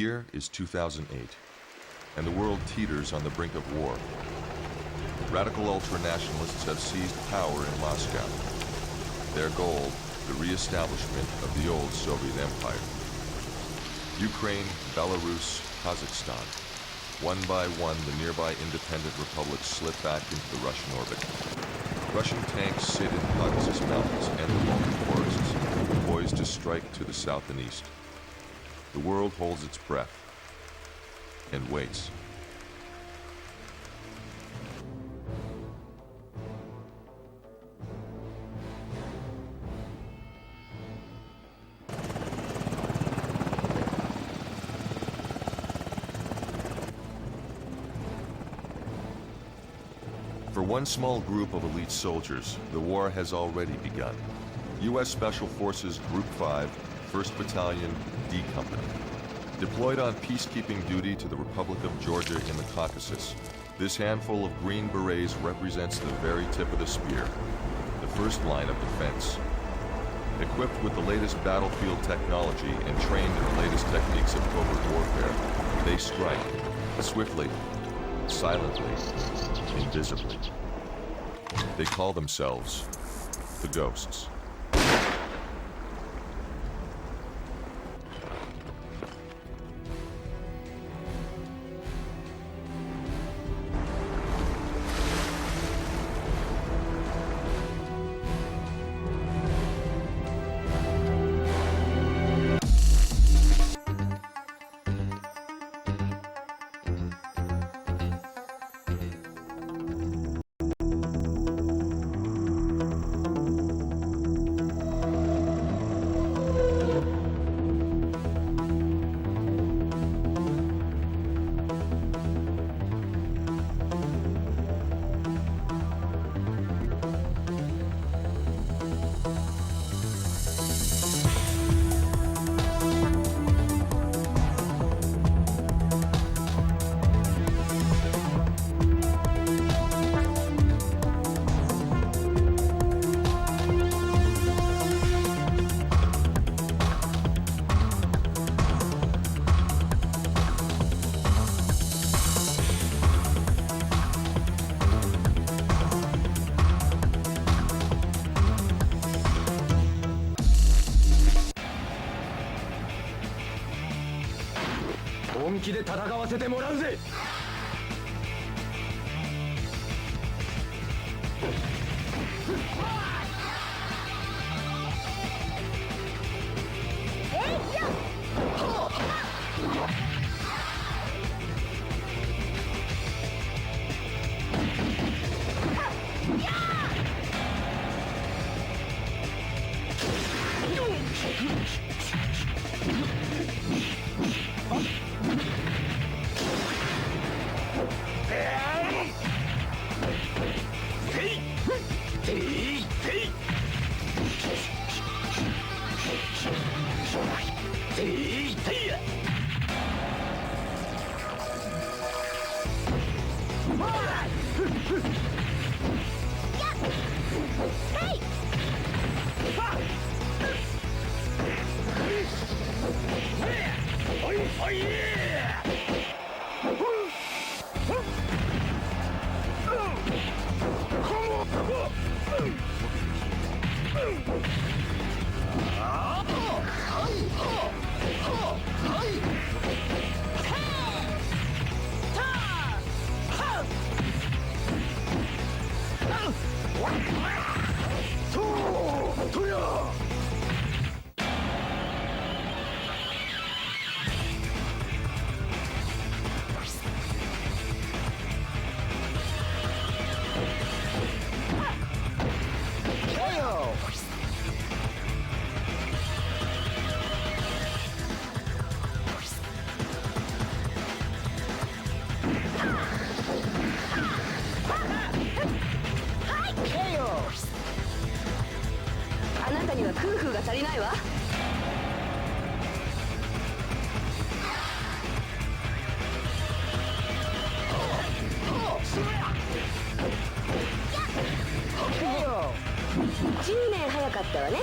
year is 2008, and the world teeters on the brink of war. Radical ultranationalists have seized power in Moscow. Their goal, the re-establishment of the old Soviet Empire. Ukraine, Belarus, Kazakhstan. One by one, the nearby independent republics slip back into the Russian orbit. Russian tanks sit in Caucasus Mountains and the Balkan forests, poised to strike to the south and east. The world holds its breath and waits. For one small group of elite soldiers, the war has already begun. U.S. Special Forces Group 5, 1st Battalion, D Company. Deployed on peacekeeping duty to the Republic of Georgia in the Caucasus, this handful of Green Berets represents the very tip of the spear, the first line of defense. Equipped with the latest battlefield technology and trained in the latest techniques of covert warfare, they strike swiftly, silently, invisibly. They call themselves the Ghosts.本気で戦わせてもらうぜ。あなたには空風が足りないわ。10年早かったわね。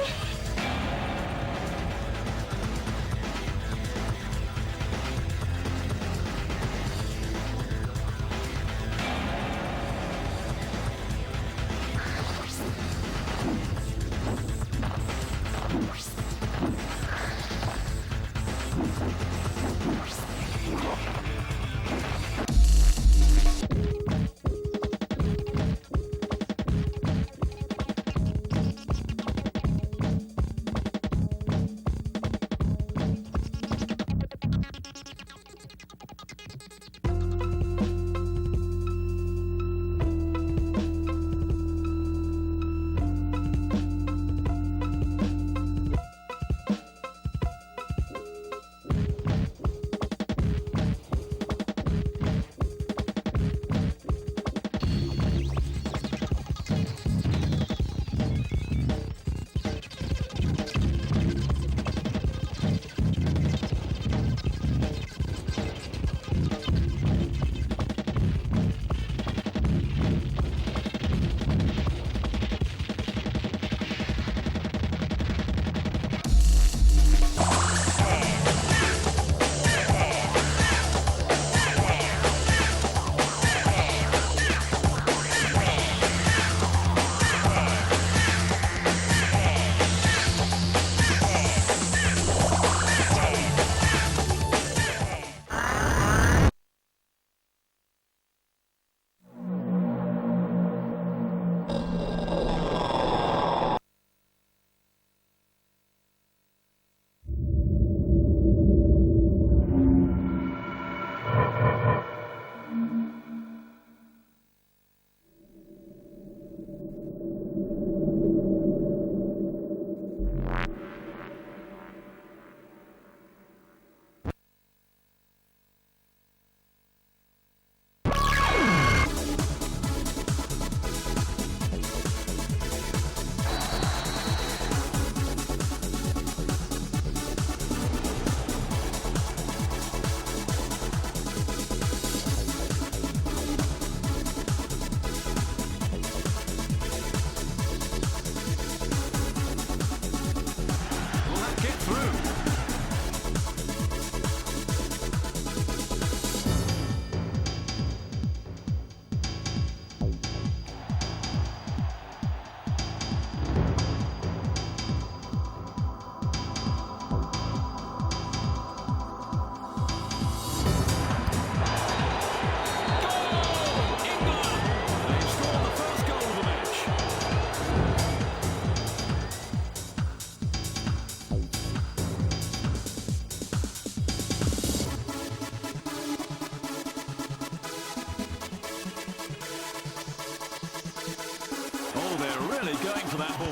onto that ball.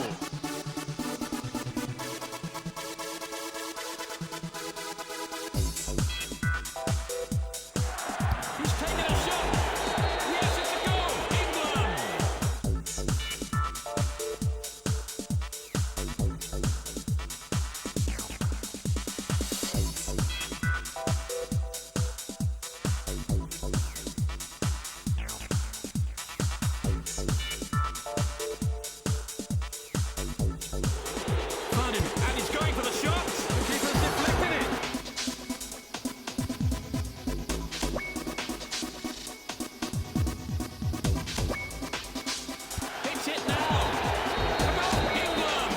He's taken a shot. Yes, it's a goal. England. Found him, and he's going for the shot. The keeper's deflected it. Hits it now. A goal, England.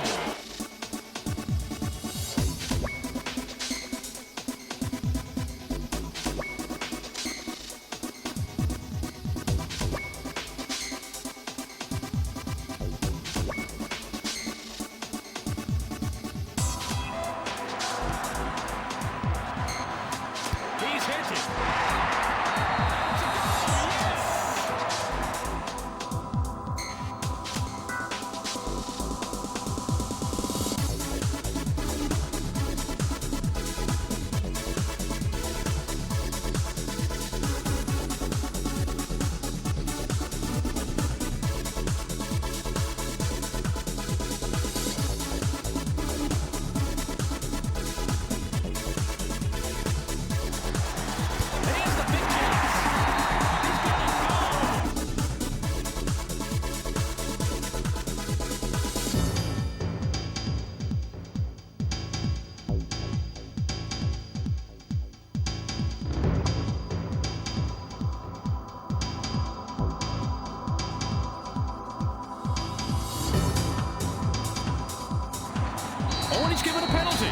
He's hit it. It's a goal, yes! Here's the big chance. He's got a goal. Oh, and he's given a penalty.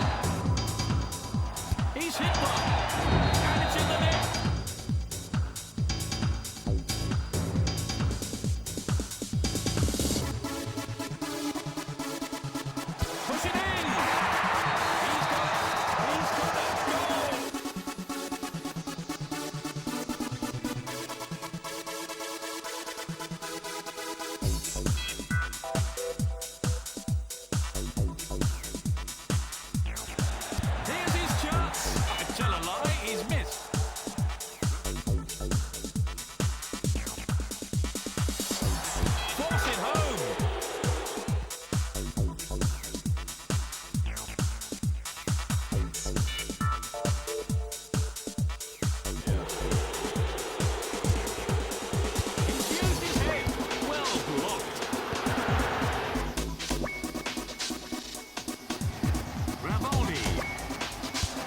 He's hit one. And it's in the net. Push it in. He's got it. He's got it. Goal. Here's his chance. I tell a lie, he's missed. Force it home. He's used his head. Well blocked. Ravolli.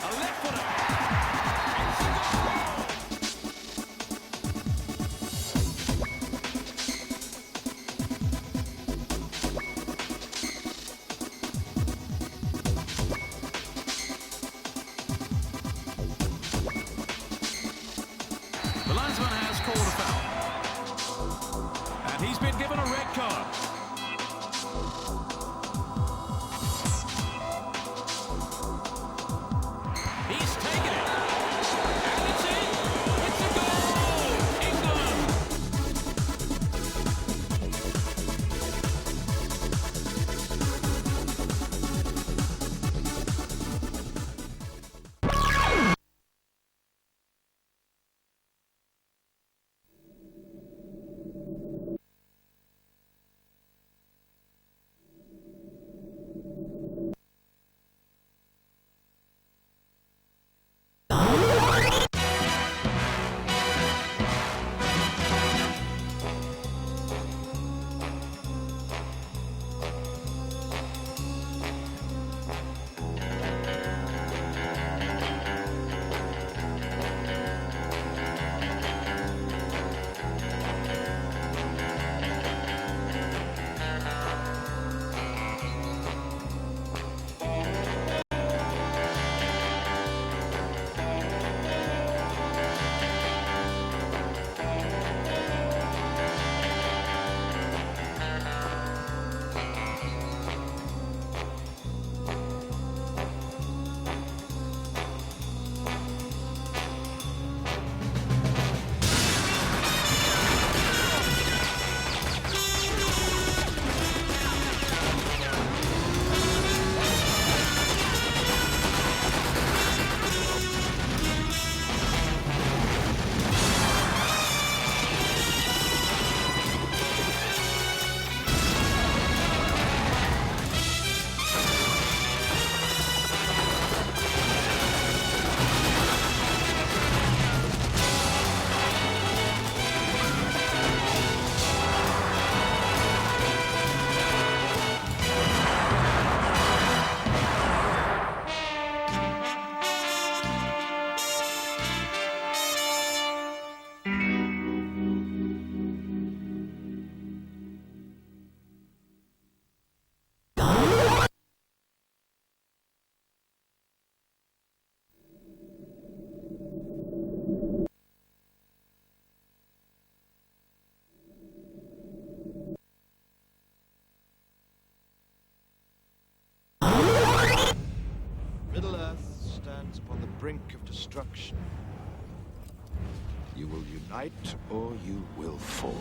A left footer. It's a goal. The linesman has called a foul. And he's been given a red card. He's taken it. And it's in. It's a goal. England. brink of destruction. You will unite or you will fall.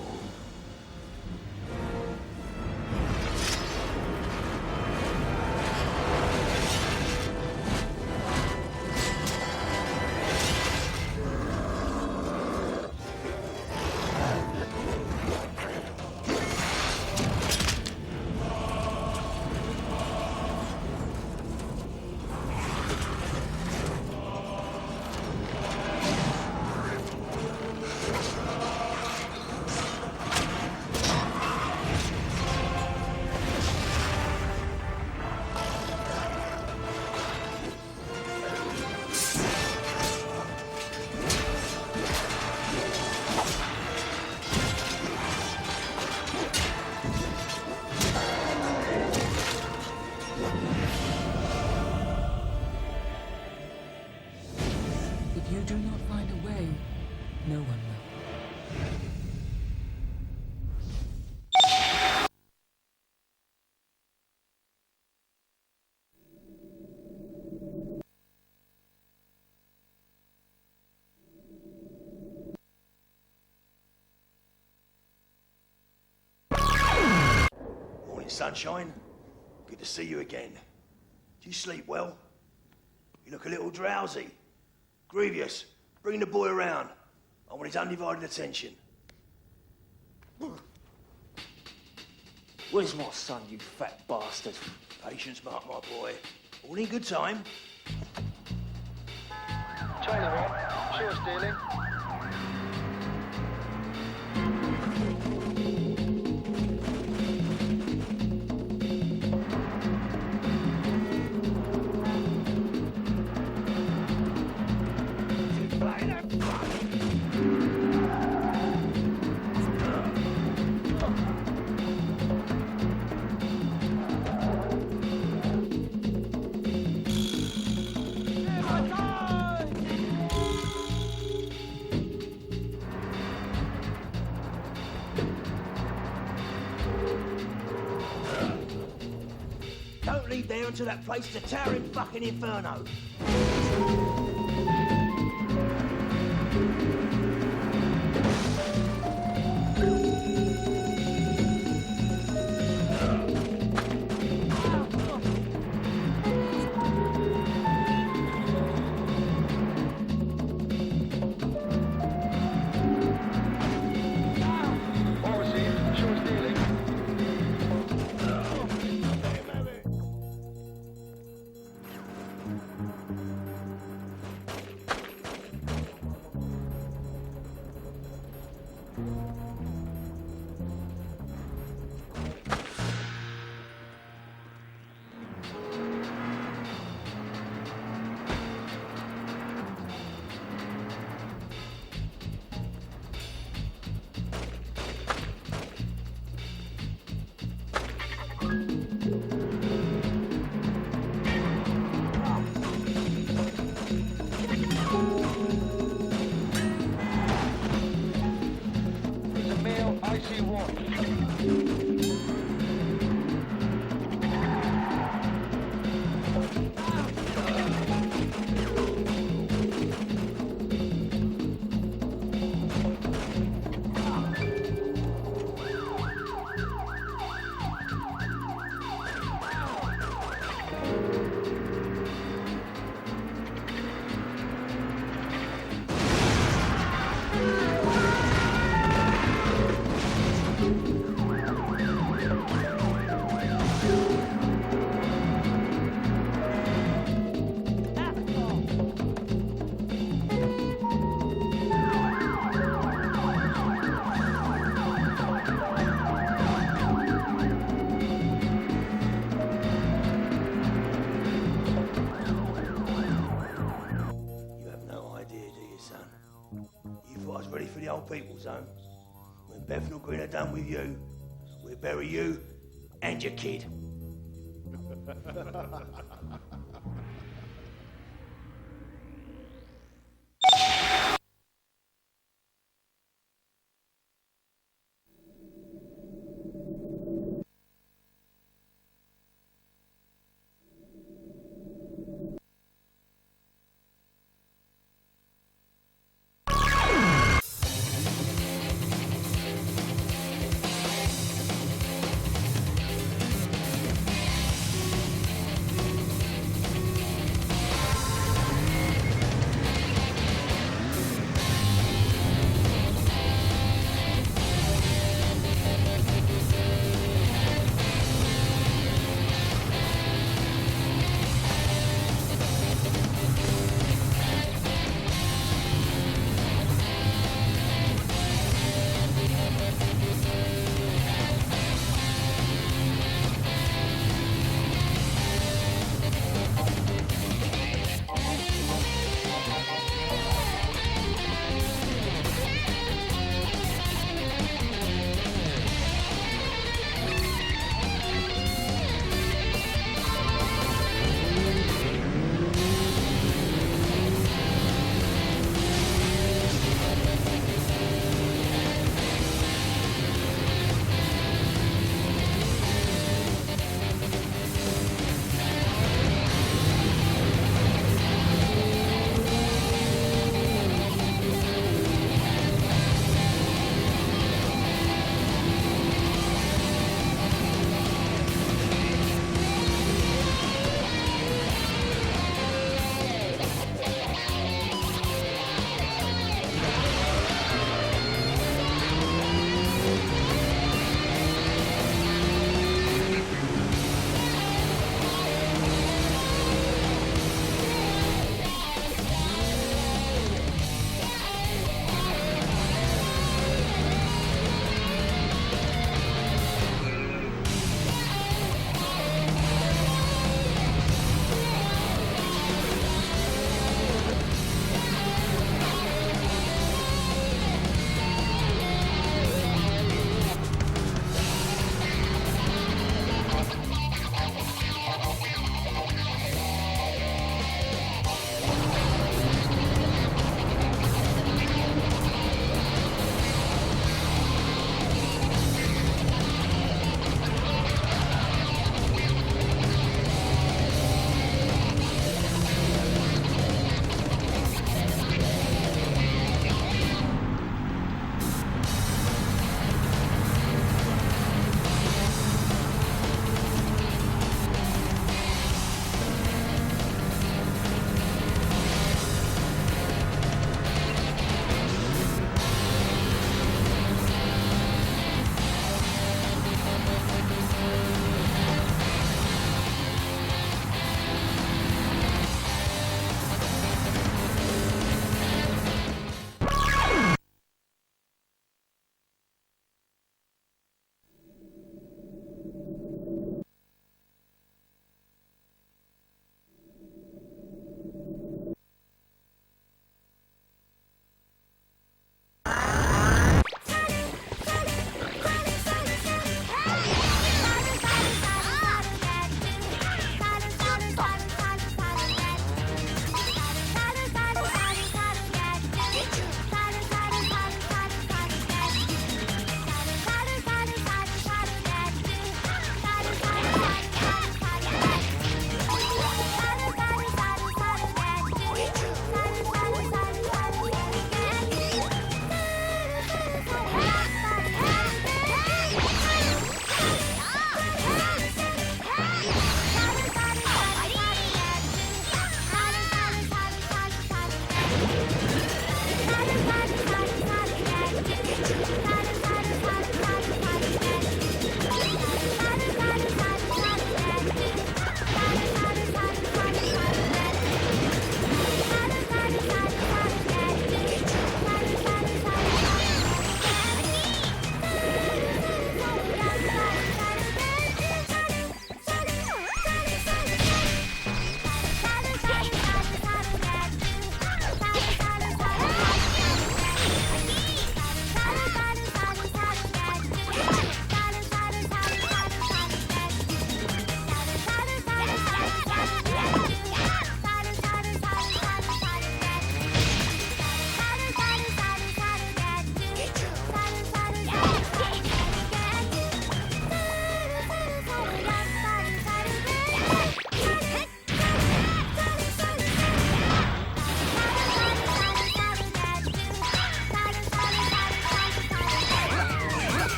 If you do not find a way, no one will. Morning, sunshine. Good to see you again. Do you sleep well? You look a little drowsy. Grievous, bring the boy around. I want his undivided attention. Where's my son, you fat bastard? Patience, Mark, my boy. All in good time. Trailer on, sure stealing. Don't leave there until that place is a towering fucking inferno. All received, sure stealing. It's a male IC1. You have no idea, do you, son? You thought I was ready for the old people zone? When Bethnal Green are done with you, we'll bury you and your kid.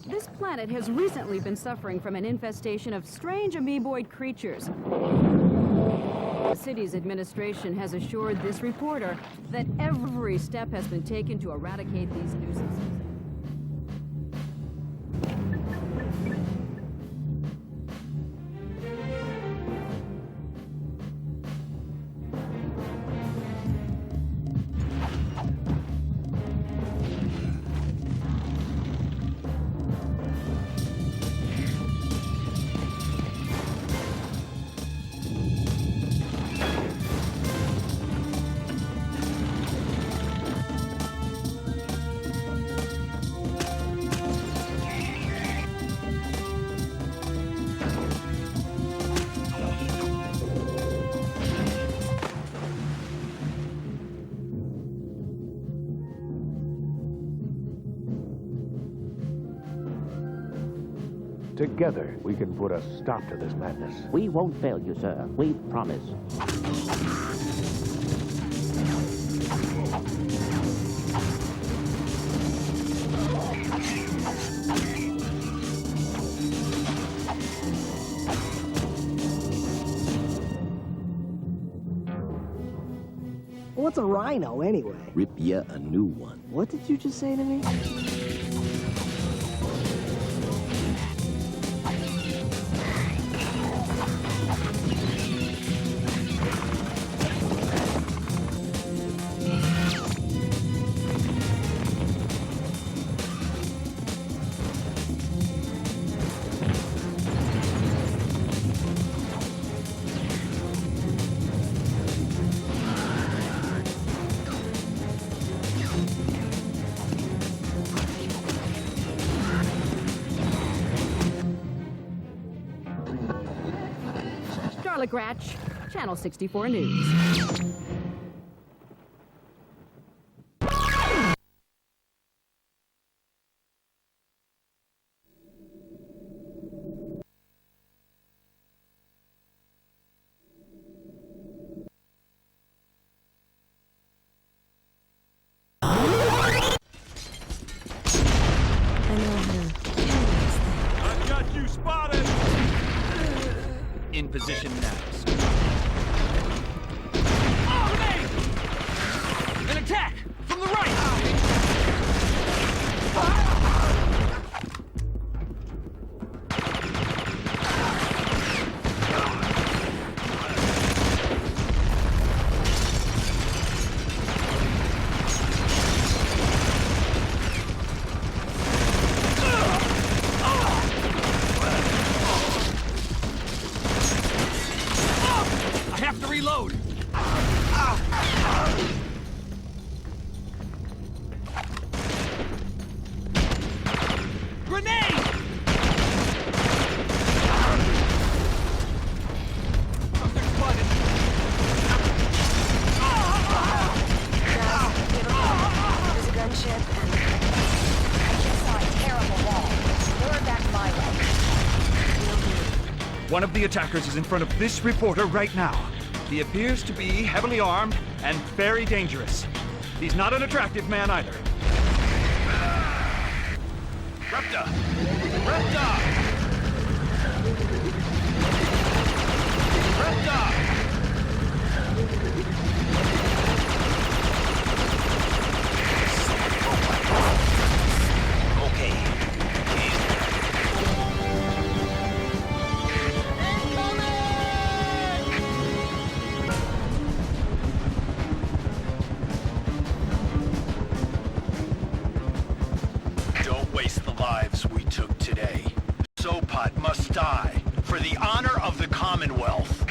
This planet has recently been suffering from an infestation of strange amoeboid creatures. The city's administration has assured this reporter that every step has been taken to eradicate these nuisances. Together, we can put a stop to this madness. We won't fail you, sir. We promise. What's a rhino, anyway? Rip ya a new one. What did you just say to me? Charlotte Gratch, Channel 64 News. I've got you spotted! In position now. Oh, grenade! An attack! From the right! I have to reload! Grenade! Oh, they're spotted! There's a gunship and I just saw a terrible wall. Lure back my way. One of the attackers is in front of this reporter right now. He appears to be heavily armed and very dangerous. He's not an attractive man either. Repta! Repta! Repta! Waste the lives we took today. Sopot must die for the honor of the Commonwealth.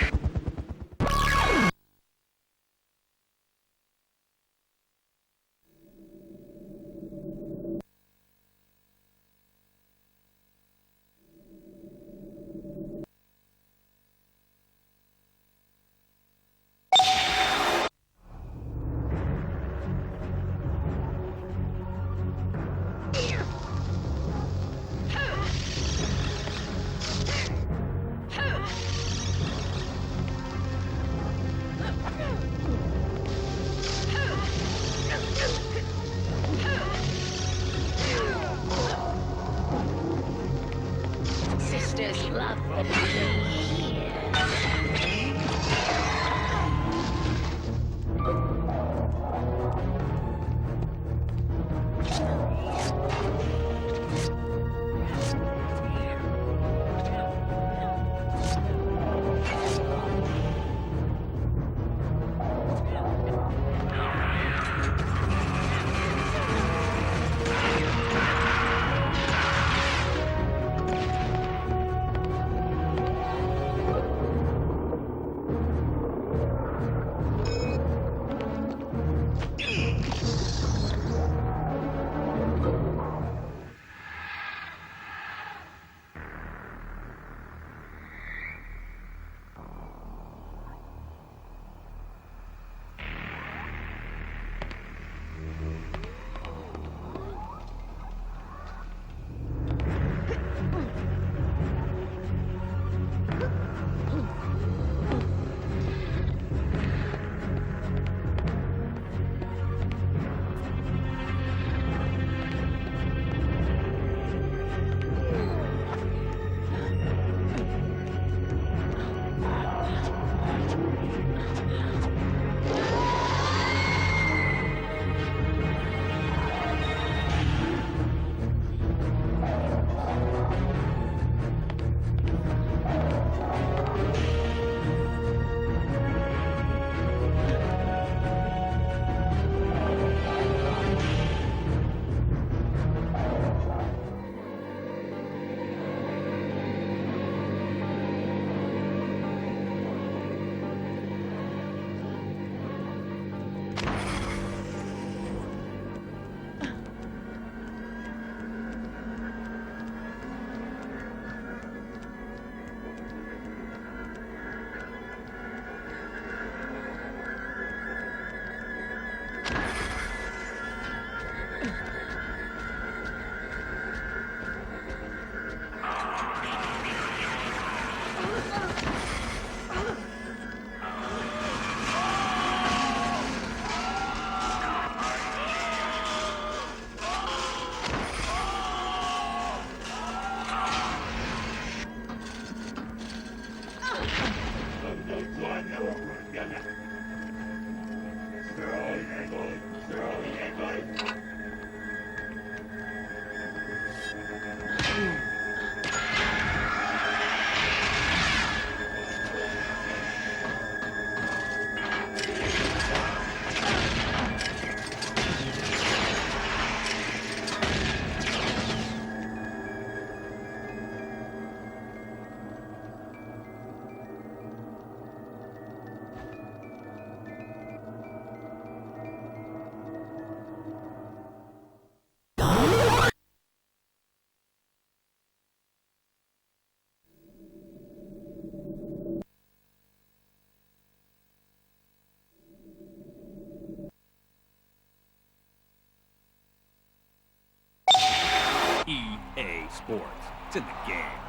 EA Sports. It's in the game.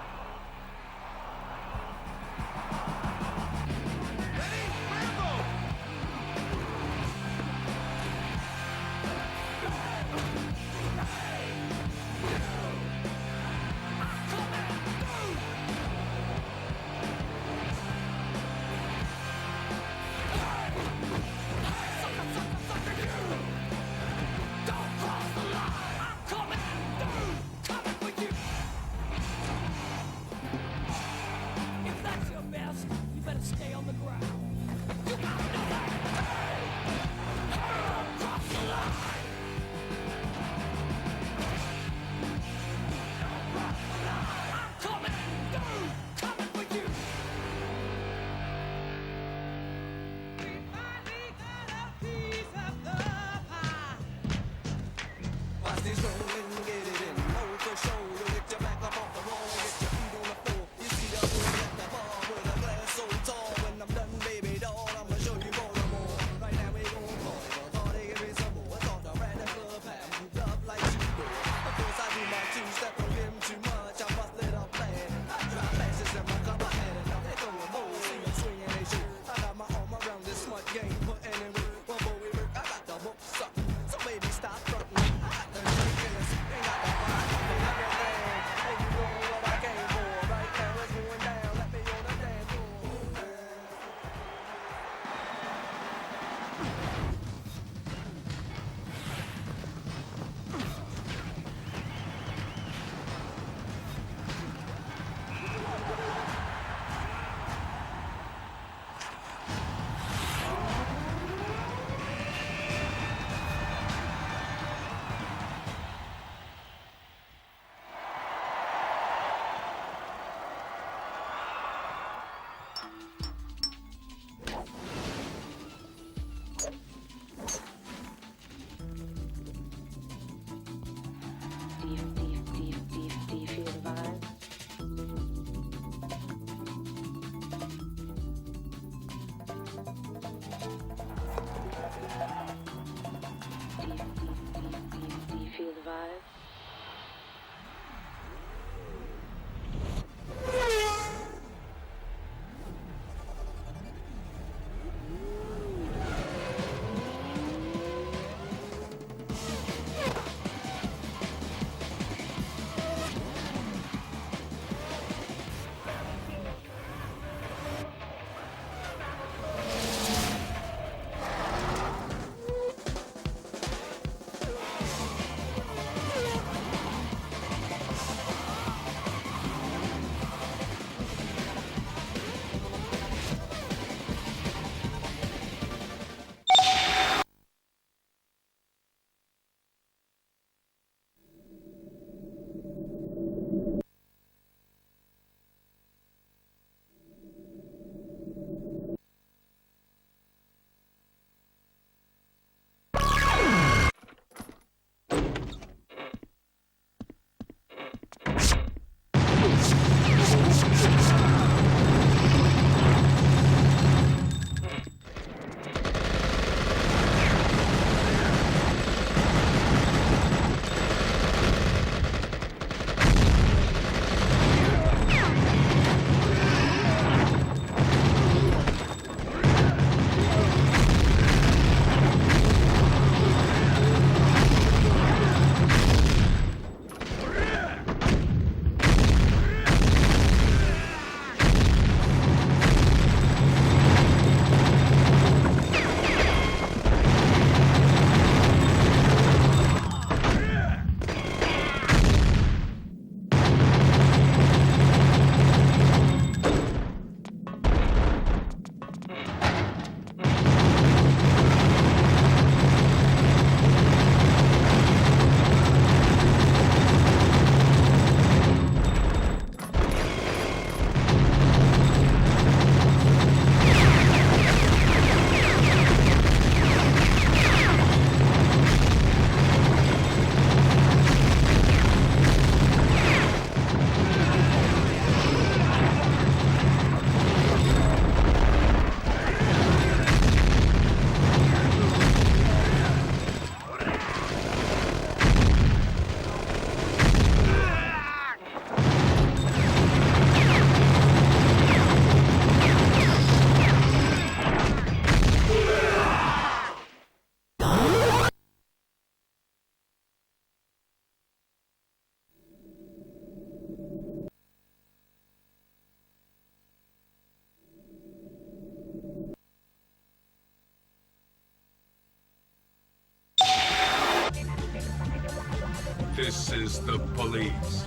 This is the police.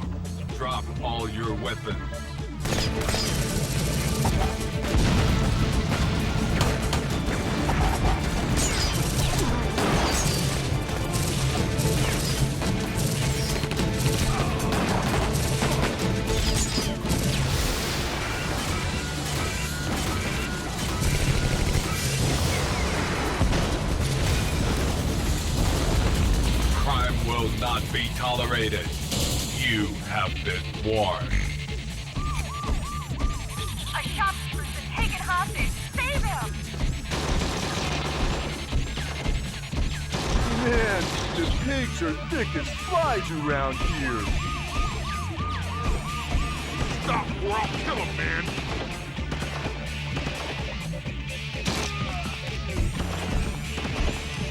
Drop all your weapons. Crime will not be tolerated. You have been warned. A shopkeeper's been taken hostage. Save him! Man, the pigs are thick as flies around here. Stop or I'll kill him, man.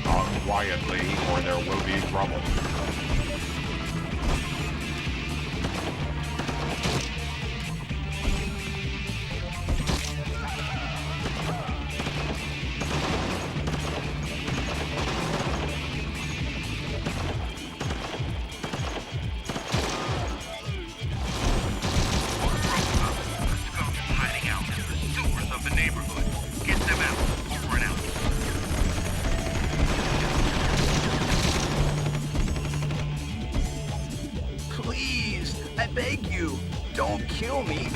Talk quietly or there will be trouble. Please, I beg you, don't kill me.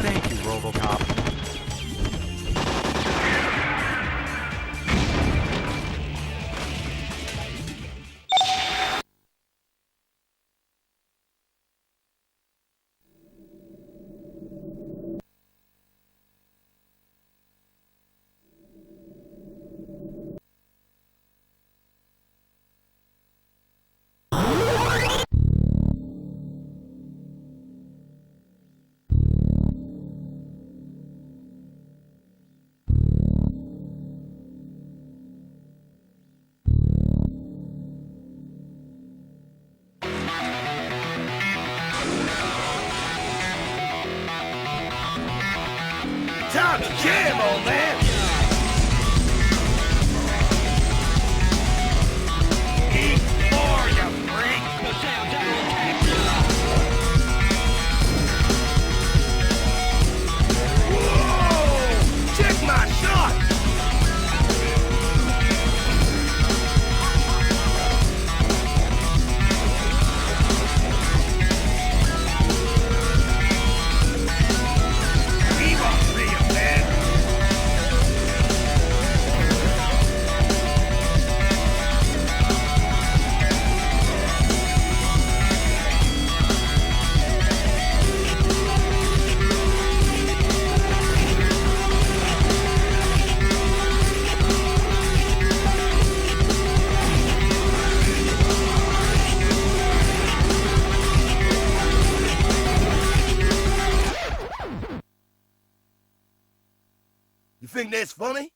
Thank you, RoboCop. Time to jam, old man! Eat more, you freak! Whoa! Check my shot! You think that's funny?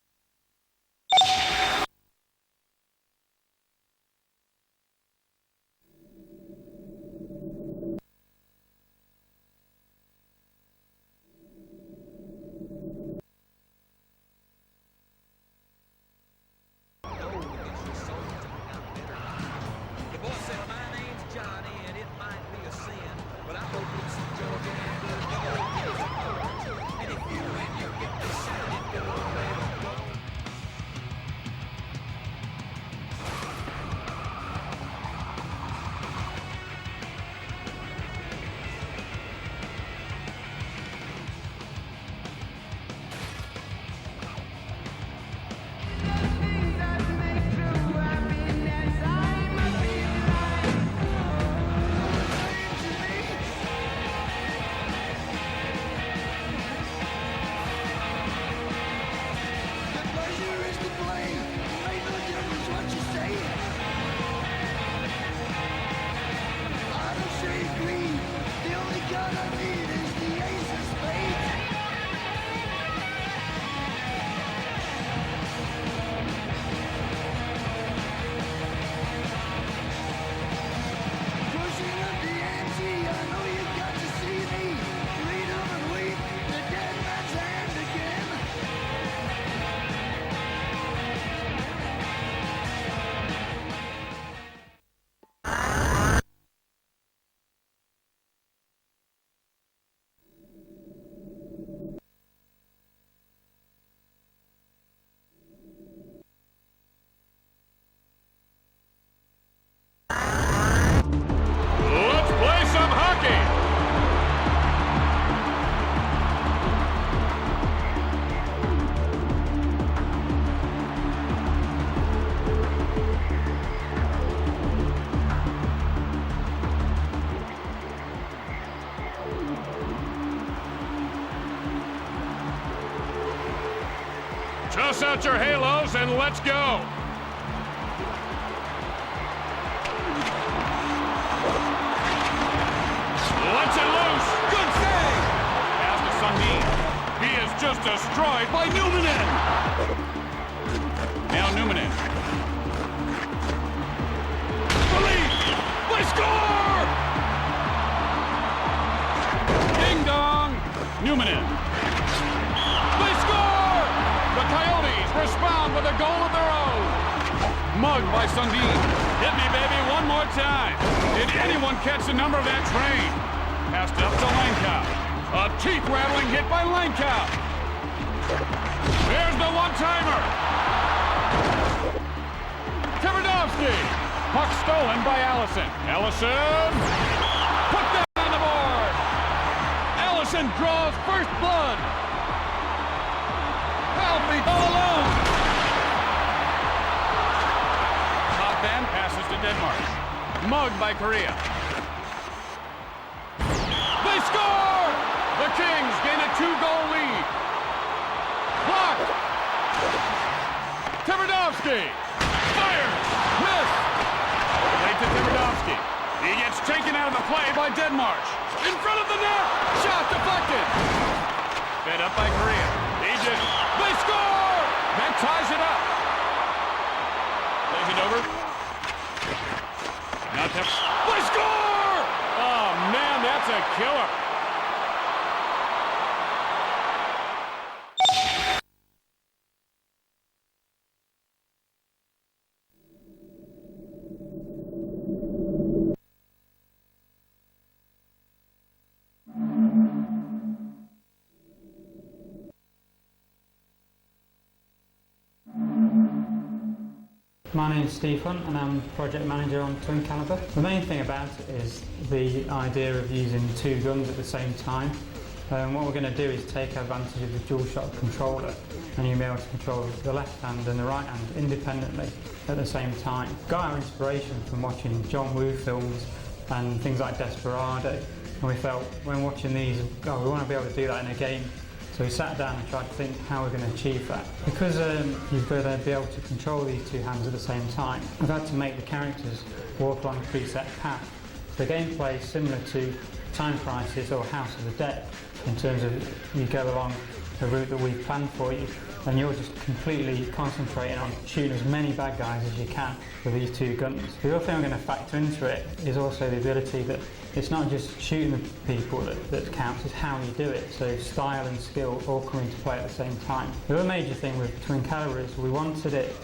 Toss out your halos and let's go. Lets it loose. Good save. Pass to Sundin. He is just destroyed by Numanen. Now Numanen. Believe. They score! Ding dong. Numanen. They score! The Coyotes respond with a goal of their own. Mugged by Sundin. Hit me, baby, one more time. Did anyone catch the number of that train? Passed up to Lankow. A teeth-rattling hit by Lankow. There's the one-timer. Tverdovsky. Puck stolen by Allison. Allison. Put that on the board. Allison draws first blood. Help me all alone. Top end passes to Denmark. Mugged by Korea. They score! The Kings gain a 2-goal lead. Blocked. Tverdovsky. Fires. Miss. Late to Tverdovsky. He gets taken out of the play by Denmark. In front of the net. Shot deflected. Fed up by Korea. Egypt. They score! That ties it up. Plays it over. Now they score! Oh, man, that's a killer. My name is Steve Hunt and I'm project manager on Twin Caliber. The main thing about it is the idea of using two guns at the same time. What we're going to do is take advantage of the dual shot controller, and you'll be able to control the left hand and the right hand independently at the same time. Got our inspiration from watching John Woo films and things like Desperado, and we felt when watching these, oh, we want to be able to do that in a game. So we sat down and tried to think how we're going to achieve that. Because you've got to be able to control these two hands at the same time, we've had to make the characters walk along a preset path. So the gameplay is similar to Time Crisis or House of the Dead, in terms of you go along the route that we've planned for you, and you're just completely concentrating on shooting as many bad guys as you can with these two guns. The other thing I'm going to factor into it is also the ability that it's not just shooting the people that counts, it's how you do it. So style and skill all come into play at the same time. The other major thing with Twin Caliber is we wanted it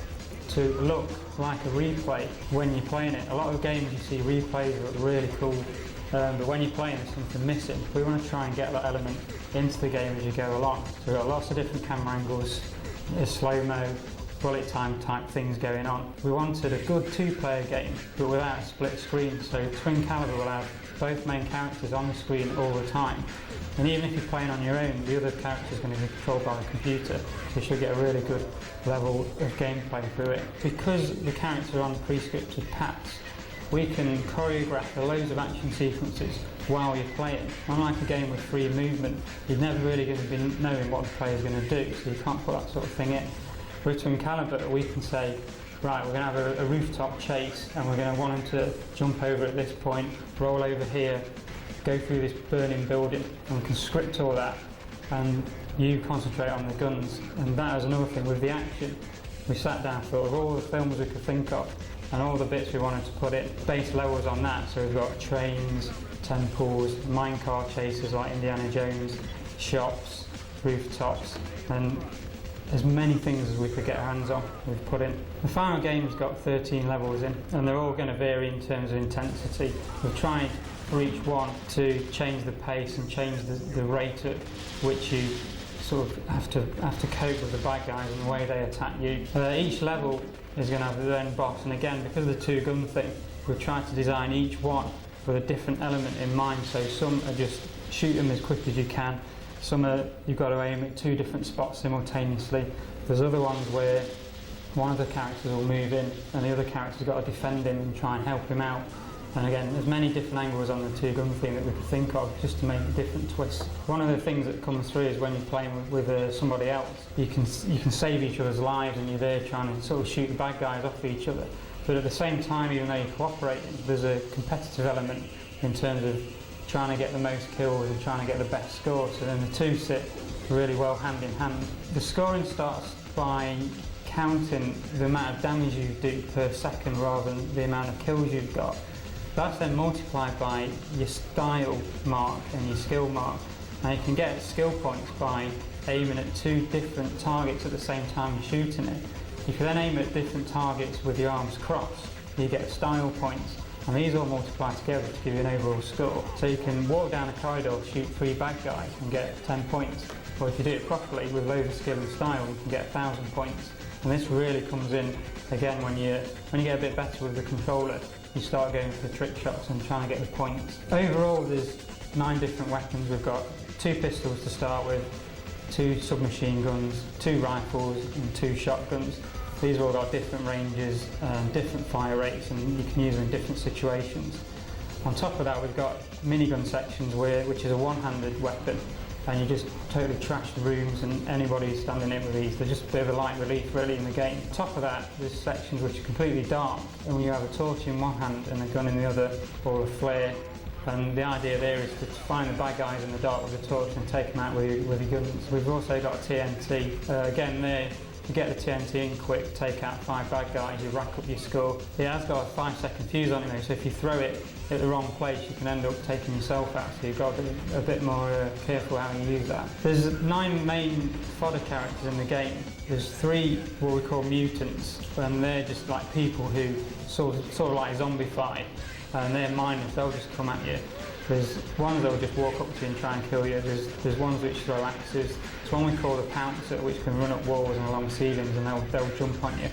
to look like a replay when you're playing it. A lot of games you see replays look really cool, but when you're playing there's something missing. We want to try and get that element into the game as you go along. So we've got lots of different camera angles, slow-mo, bullet time type things going on. We wanted a good two-player game, but without a split screen. So Twin Caliber will have both main characters on the screen all the time. And even if you're playing on your own, the other character is going to be controlled by the computer, so you should get a really good level of gameplay through it. Because the characters are on pre-scripted paths, we can choreograph loads of action sequences while you're playing. Unlike a game with free movement, you're never really going to be knowing what the player's going to do, so you can't put that sort of thing in. With Twin Caliber, we can say, right, we're going to have a rooftop chase and we're going to want them to jump over at this point, roll over here, go through this burning building, and we can script all that and you concentrate on the guns. And that is another thing with the action. We sat down, thought of all the films we could think of and all the bits we wanted to put in, base levels on that. So we've got trains, temples, minecart chases like Indiana Jones, shops, rooftops, and as many things as we could get our hands on, we've put in. The final game's got 13 levels in, and they're all going to vary in terms of intensity. We've tried for each one to change the pace and change the rate at which you sort of have to cope with the bad guys and the way they attack you. Each level is going to have their own boss, and again, because of the two gun thing, we've tried to design each one with a different element in mind. So some are just shoot them as quick as you can. Some are, you've got to aim at two different spots simultaneously. There's other ones where one of the characters will move in and the other character's got to defend him and try and help him out. And again, there's many different angles on the two-gun theme that we could think of just to make different twists. One of the things that comes through is when you're playing with somebody else, you can save each other's lives and you're there trying to sort of shoot the bad guys off each other. But at the same time, even though you're cooperating, there's a competitive element in terms of trying to get the most kills and trying to get the best score. So then the two sit really well hand in hand. The scoring starts by counting the amount of damage you do per second rather than the amount of kills you've got. That's then multiplied by your style mark and your skill mark. Now you can get skill points by aiming at two different targets at the same time you're shooting it. If you then aim at different targets with your arms crossed, you get style points. And these all multiply together to give you an overall score. So you can walk down a corridor, shoot 3 bad guys and get 10 points. Or if you do it properly with loads of skill and style, you can get 1,000 points. And this really comes in, again, when you get a bit better with the controller, you start going for the trick shots and trying to get the points. Overall, there's 9 different weapons. We've got 2 pistols to start with, 2 submachine guns, 2 rifles and 2 shotguns. These have all got different ranges, different fire rates, and you can use them in different situations. On top of that, we've got minigun sections, which is a one-handed weapon, and you just totally trash the rooms and anybody who's standing in with these. They're just a bit of a light relief really in the game. On top of that, there's sections which are completely dark, and when you have a torch in one hand and a gun in the other, or a flare, and the idea there is to find the bad guys in the dark with a torch and take them out with your guns. We've also got TNT. Again, there, you get the TNT in quick, take out 5 bad guys, you rack up your score. It has got a 5-second fuse on it though, so if you throw it at the wrong place, you can end up taking yourself out, so you've got to be a bit more careful how you use that. There's 9 main fodder characters in the game. There's 3 what we call mutants, and they're just like people who sort of like zombify, and they're mindless, they'll just come at you. There's ones that will just walk up to you and try and kill you. There's ones which throw axes. There's one we call the pouncer, which can run up walls and along ceilings, and they'll jump on you.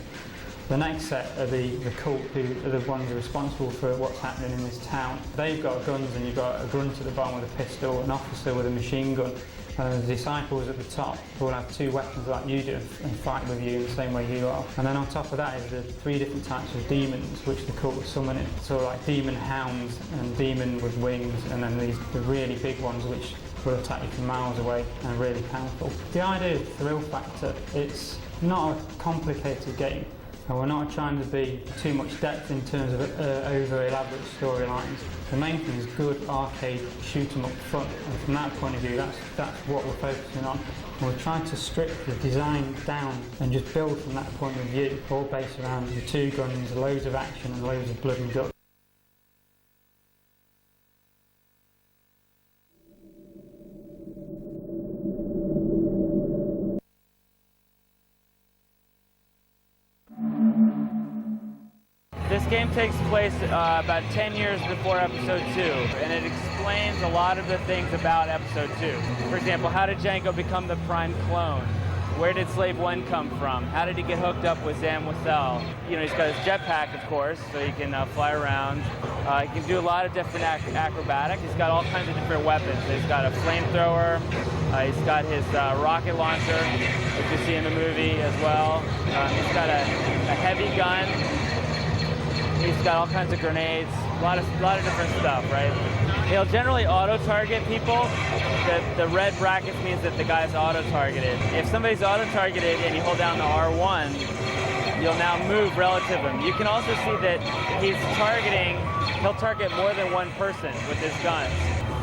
The next set are the cult, who are the ones responsible for what's happening in this town. They've got guns, and you've got a grunt at the bottom with a pistol, an officer with a machine gun. The disciples at the top will have 2 weapons like you do and fight with you in the same way you are. And then on top of that is the 3 different types of demons which the cult are summoning. So like demon hounds and demon with wings, and then the really big ones which will attack you from miles away and really powerful. The idea of thrill factor, it's not a complicated game. And we're not trying to be too much depth in terms of over elaborate storylines. The main thing is good arcade shoot 'em up front, and from that point of view, that's what we're focusing on. And we're trying to strip the design down and just build from that point of view, all based around the 2 guns, loads of action and loads of blood and guts. This game takes place about 10 years before Episode 2, and it explains a lot of the things about Episode 2. For example, how did Django become the prime clone? Where did Slave 1 come from? How did he get hooked up with Zam Withel? You know, he's got his jetpack, of course, so he can fly around. He can do a lot of different acrobatics. He's got all kinds of different weapons. He's got a flamethrower. He's got his rocket launcher, which you see in the movie as well. He's got a heavy gun. He's got all kinds of grenades, a lot of different stuff, right? He'll generally auto-target people. The red brackets means that the guy's auto-targeted. If somebody's auto-targeted and you hold down the R1, you'll now move relative to him. You can also see that he'll target more than one person with his guns.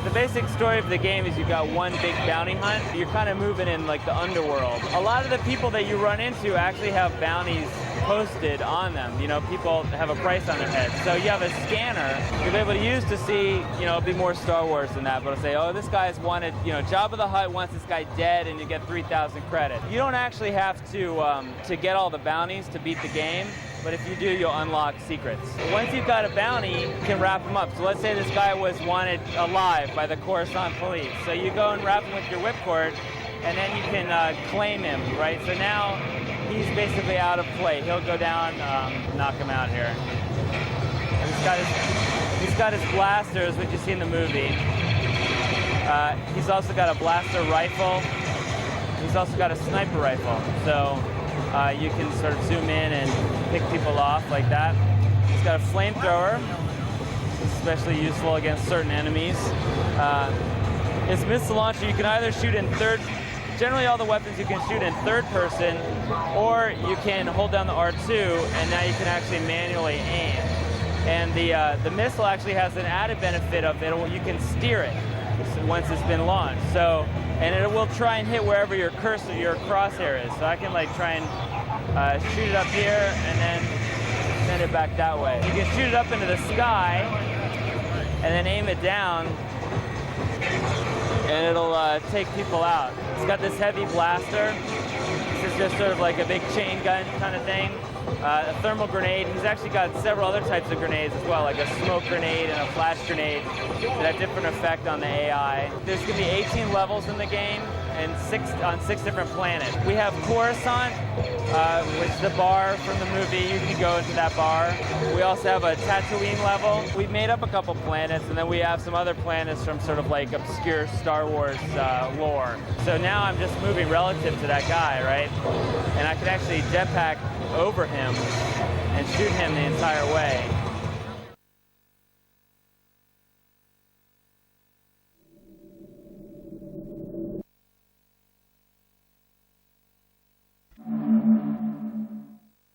The basic story of the game is you've got one big bounty hunt. You're kind of moving in like the underworld. A lot of the people that you run into actually have bounties posted on them. You know, people have a price on their head. So you have a scanner you'll be able to use to see, you know, it'll be more Star Wars than that, but it'll say, oh, this guy's wanted, you know, Jabba the Hutt wants this guy dead, and you get 3,000 credit. You don't actually have to get all the bounties to beat the game, but if you do, you'll unlock secrets. Once you've got a bounty, you can wrap him up. So let's say this guy was wanted alive by the Coruscant police. So you go and wrap him with your whipcord, and then you can claim him, right? So now he's basically out of play. He'll go down, knock him out here. And he's got his blasters, which you see in the movie. He's also got a blaster rifle. He's also got a sniper rifle. So you can sort of zoom in and pick people off like that. He's got a flamethrower. He's especially useful against certain enemies. This missile launcher, you can either shoot in generally all the weapons you can shoot in third person, or you can hold down the R2 and now you can actually manually aim. And the missile actually has an added benefit of you can steer it once it's been launched. So, and it will try and hit wherever your cursor, your crosshair is. So I can like try and shoot it up here and then send it back that way. You can shoot it up into the sky and then aim it down, and it'll take people out. It's got this heavy blaster. This is just sort of like a big chain gun kind of thing. A thermal grenade. He's actually got several other types of grenades as well, like a smoke grenade and a flash grenade that have different effect on the AI. There's going to be 18 levels in the game and on 6 different planets. We have Coruscant, which is the bar from the movie. You can go into that bar. We also have a Tatooine level. We've made up a couple planets, and then we have some other planets from sort of like obscure Star Wars lore. So now I'm just moving relative to that guy, right? And I can actually jetpack over him and shoot him the entire way.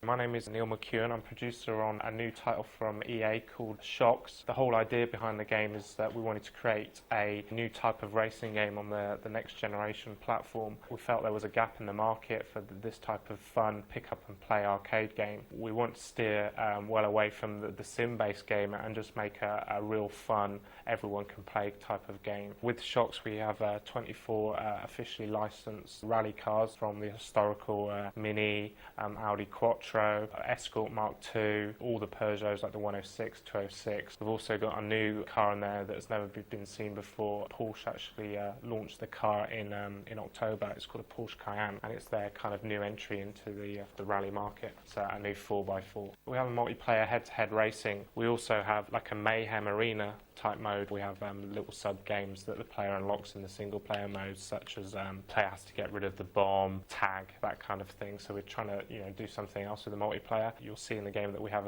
My name is Neil McEwen. I'm producer on a new title from EA called Shocks. The whole idea behind the game is that we wanted to create a new type of racing game on the next generation platform. We felt there was a gap in the market for this type of fun pick up and play arcade game. We want to steer well away from the sim-based game and just make a real fun, everyone can play type of game. With Shocks we have 24 officially licensed rally cars, from the historical Mini, Audi Quattro, Escort Mark II, all the Peugeots like the 106, 206. We've also got a new car in there that's never been seen before. Porsche actually launched the car in October. It's called a Porsche Cayenne, and it's their kind of new entry into the rally market. It's a new 4x4. We have a multiplayer head-to-head racing. We also have like a Mayhem Arena type mode. We have little sub games that the player unlocks in the single player mode, such as player has to get rid of the bomb, tag, that kind of thing. So we're trying to do something else with the multiplayer. You'll see in the game that we have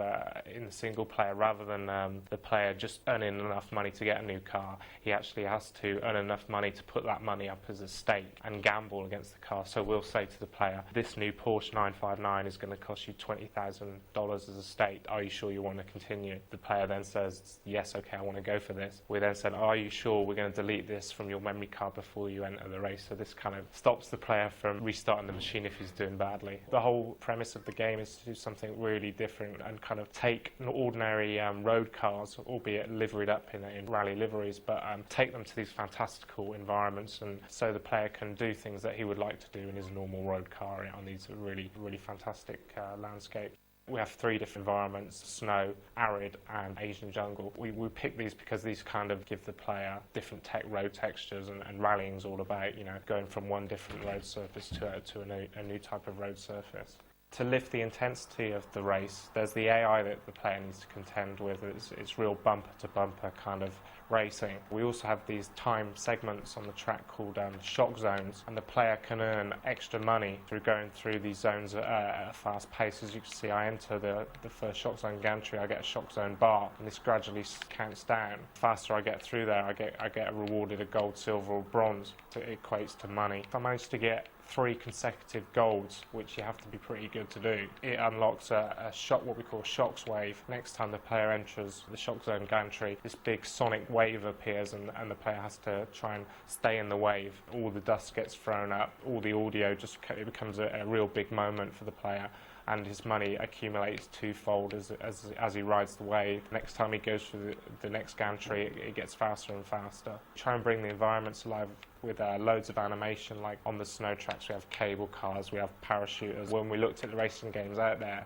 in the single player, rather than the player just earning enough money to get a new car, he actually has to earn enough money to put that money up as a stake and gamble against the car. So we'll say to the player, this new Porsche 959 is going to cost you $20,000 as a stake. Are you sure you want to continue? The player then says, yes, okay, I want to go for this. We then said, are you sure we're going to delete this from your memory card before you enter the race? So this kind of stops the player from restarting the machine if he's doing badly. The whole premise of the game is to do something really different and kind of take an ordinary road cars, albeit liveried up in rally liveries, but take them to these fantastical environments, and so the player can do things that he would like to do in his normal road car on these really, really fantastic landscapes. We have 3 different environments: snow, arid and Asian jungle. We pick these because these kind of give the player different road textures, and rallying's all about going from one different road surface to a new type of road surface. To lift the intensity of the race, there's the AI that the player needs to contend with. It's real bumper-to-bumper kind of racing. We also have these time segments on the track called shock zones, and the player can earn extra money through going through these zones at a fast pace. As you can see, I enter the first shock zone gantry, I get a shock zone bar, and this gradually counts down. The faster I get through there, I get rewarded a gold, silver, or bronze. It equates to money. If I manage to get 3 consecutive golds, which you have to be pretty good to do, it unlocks a shock, what we call a shocks wave. Next time the player enters the shock zone gantry, this big sonic wave appears, and the player has to try and stay in the wave. All the dust gets thrown up, all the audio it becomes a real big moment for the player, and his money accumulates twofold as he rides the wave. Next time he goes through the next gantry, it gets faster and faster. Try and bring the environments alive with loads of animation. Like on the snow tracks, we have cable cars, we have parachuters. When we looked at the racing games out there,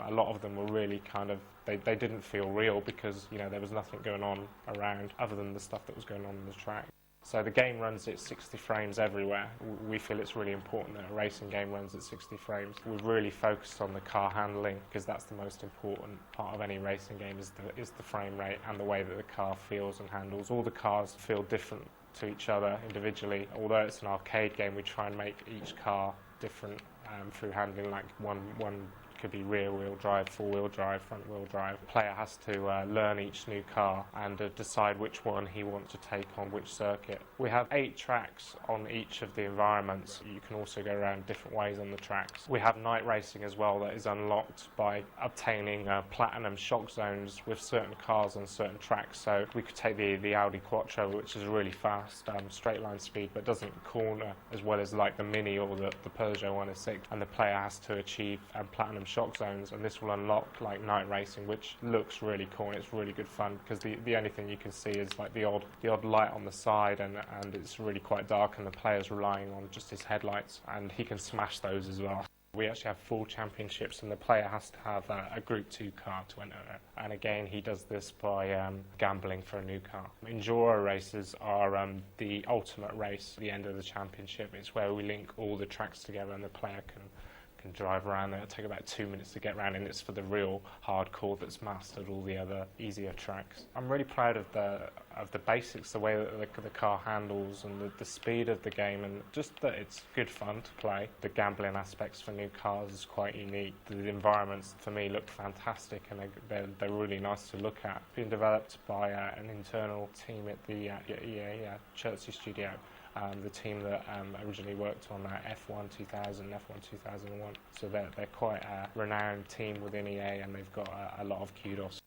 a lot of them were really kind of, they didn't feel real, because there was nothing going on around other than the stuff that was going on the track. So the game runs at 60 frames everywhere. We feel it's really important that a racing game runs at 60 frames. We've really focused on the car handling, because that's the most important part of any racing game, is the frame rate and the way that the car feels and handles. All the cars feel different to each other individually. Although it's an arcade game, we try and make each car different through handling. Like one could be rear-wheel drive, four-wheel drive, front-wheel drive. The player has to learn each new car and decide which one he wants to take on which circuit. We have 8 tracks on each of the environments. You can also go around different ways on the tracks. We have night racing as well that is unlocked by obtaining platinum shock zones with certain cars on certain tracks. So we could take the Audi Quattro, which is really fast, straight line speed, but doesn't corner as well as like the Mini or the Peugeot 106, and the player has to achieve platinum shock zones, and this will unlock like night racing, which looks really cool and it's really good fun because the only thing you can see is like the odd light on the side, and it's really quite dark, and the player's relying on just his headlights, and he can smash those as well. We actually have full championships, and the player has to have a Group 2 car to enter it. And again, he does this by gambling for a new car. Enduro races are the ultimate race at the end of the championship. It's where we link all the tracks together and the player can drive around there. It'll take about 2 minutes to get around, and it's for the real hardcore that's mastered all the other easier tracks. I'm really proud of the basics, the way that the car handles and the speed of the game, and just that it's good fun to play. The gambling aspects for new cars is quite unique. The environments for me look fantastic, and they're really nice to look at. Being developed by an internal team at the EA Chertsey studio. The team that originally worked on F1 2000, F1 2001. So they're quite a renowned team within EA, and they've got a lot of kudos.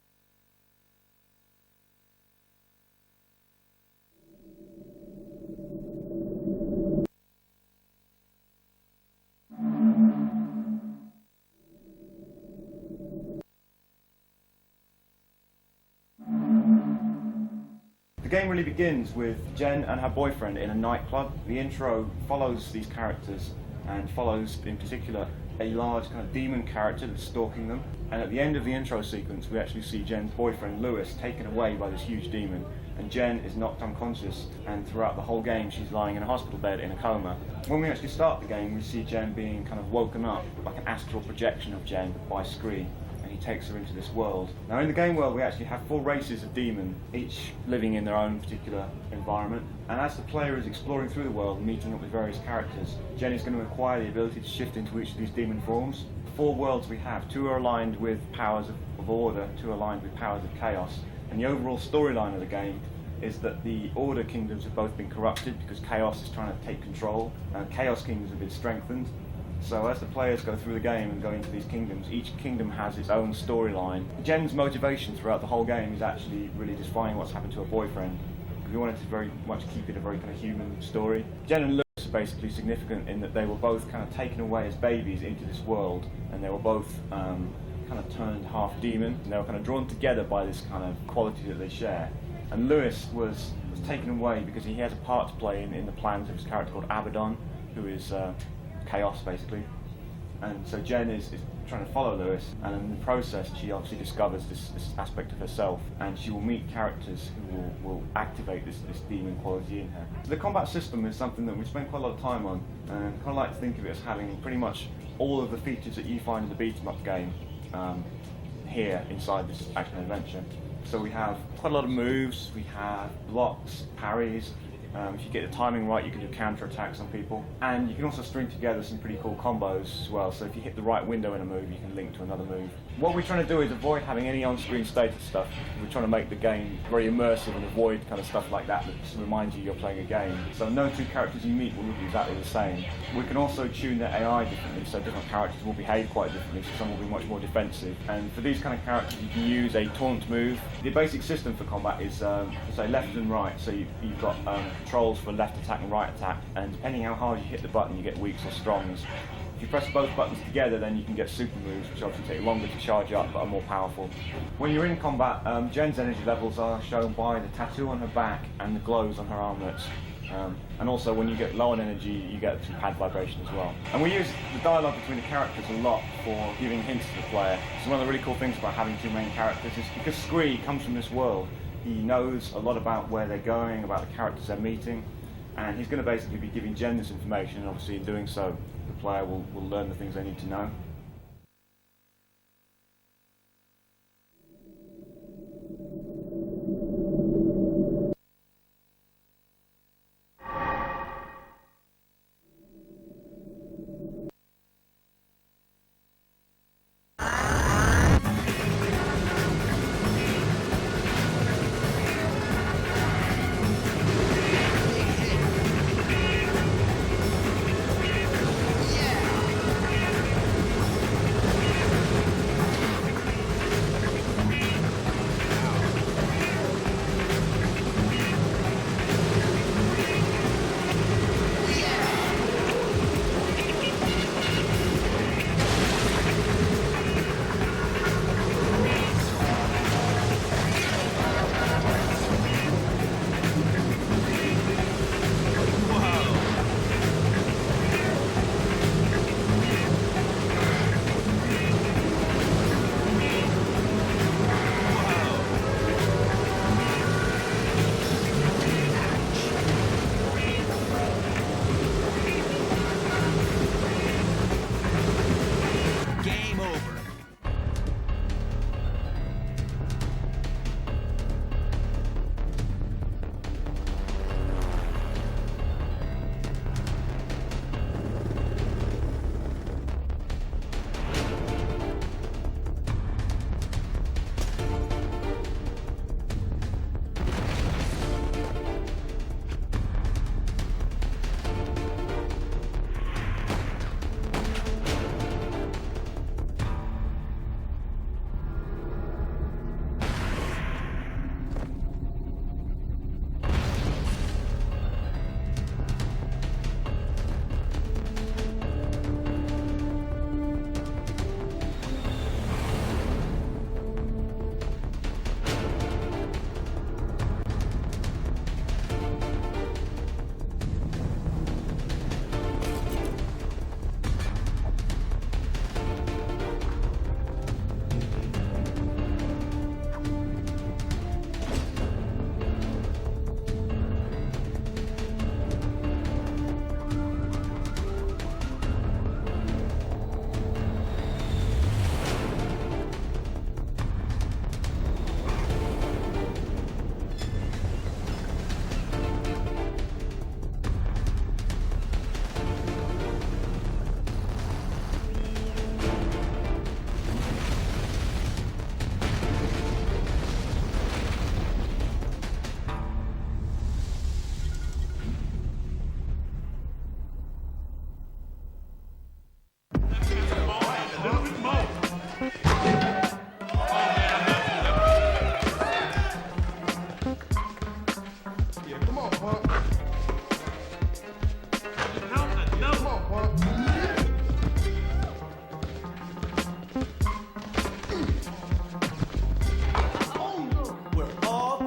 The game really begins with Jen and her boyfriend in a nightclub. The intro follows these characters and follows in particular a large kind of demon character that's stalking them. And at the end of the intro sequence we actually see Jen's boyfriend Lewis taken away by this huge demon, and Jen is knocked unconscious, and throughout the whole game she's lying in a hospital bed in a coma. When we actually start the game we see Jen being kind of woken up, like an astral projection of Jen by Scree. And he takes her into this world. Now in the game world we actually have 4 races of demon, each living in their own particular environment, and as the player is exploring through the world and meeting up with various characters, Jen is going to acquire the ability to shift into each of these demon forms. The 4 worlds we have, 2 are aligned with powers of order, 2 are aligned with powers of chaos, and the overall storyline of the game is that the Order kingdoms have both been corrupted because Chaos is trying to take control, and Chaos kingdoms have been strengthened. So as the players go through the game and go into these kingdoms, each kingdom has its own storyline. Jen's motivation throughout the whole game is actually really just finding what's happened to her boyfriend. We wanted to very much keep it a very kind of human story. Jen and Lewis are basically significant in that they were both kind of taken away as babies into this world, and they were both kind of turned half demon, and they were kind of drawn together by this kind of quality that they share. And Lewis was taken away because he has a part to play in the plans of his character called Abaddon, who is Chaos basically. And so Jen is trying to follow Lewis, and in the process she obviously discovers this aspect of herself, and she will meet characters who will activate this demon quality in her. The combat system is something that we spend quite a lot of time on, and kind of like to think of it as having pretty much all of the features that you find in the beat-em-up game here inside this action adventure. So we have quite a lot of moves, we have blocks, parries. If you get the timing right, you can do counter-attacks on people. And you can also string together some pretty cool combos as well. So if you hit the right window in a move, you can link to another move. What we're trying to do is avoid having any on-screen status stuff. We're trying to make the game very immersive and avoid kind of stuff like that just reminds you you're playing a game. So no 2 characters you meet will look exactly the same. We can also tune the AI differently, so different characters will behave quite differently, so some will be much more defensive. And for these kind of characters you can use a taunt move. The basic system for combat is say left and right, so you've got controls for left attack and right attack, and depending how hard you hit the button you get weaks or strongs. If you press both buttons together then you can get super moves, which obviously take longer to charge up but are more powerful. When you're in combat, Jen's energy levels are shown by the tattoo on her back and the glows on her armlets. And also when you get low on energy you get some pad vibration as well. And we use the dialogue between the characters a lot for giving hints to the player. So one of the really cool things about having 2 main characters is because Scree comes from this world, he knows a lot about where they're going, about the characters they're meeting, and he's going to basically be giving Jen this information, and obviously in doing so the player will learn the things they need to know.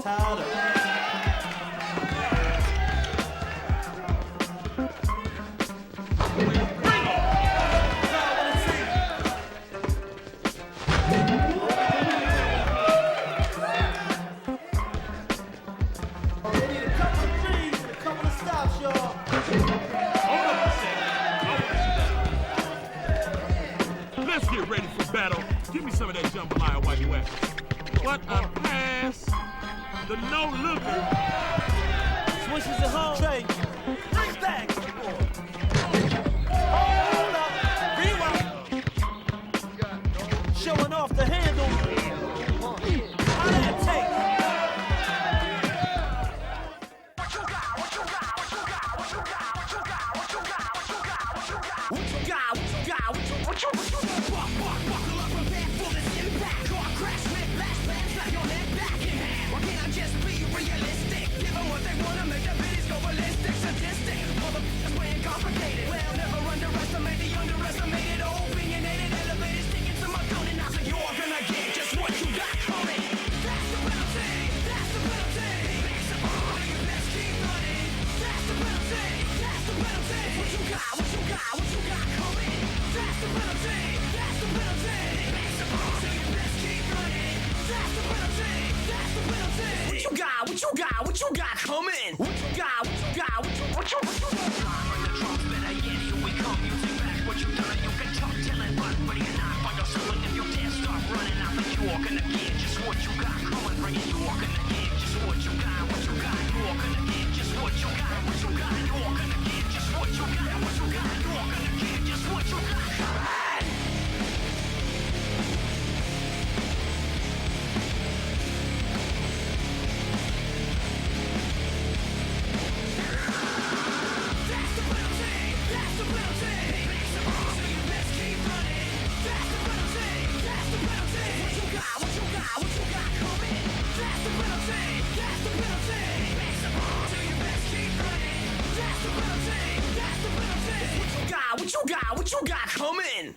tired of Let's get ready for battle. Give me some of that jambalaya while you at it. What a pass. The no-looker. Swishes at home. Trey. Stacks. Hold up. Rewind. Showing off the handle. How that take? What you got coming? What you got? What you Run the drums, better yet, here we come. You take back what you done. You can talk, telling, but ready or not, find yourself. And if you dare start running, I think you are gonna get just what you got coming. Bringing you are gonna get just what you got. You are gonna get just what you got. You are gonna get just what you got. You are gonna get just what you got. What you got coming?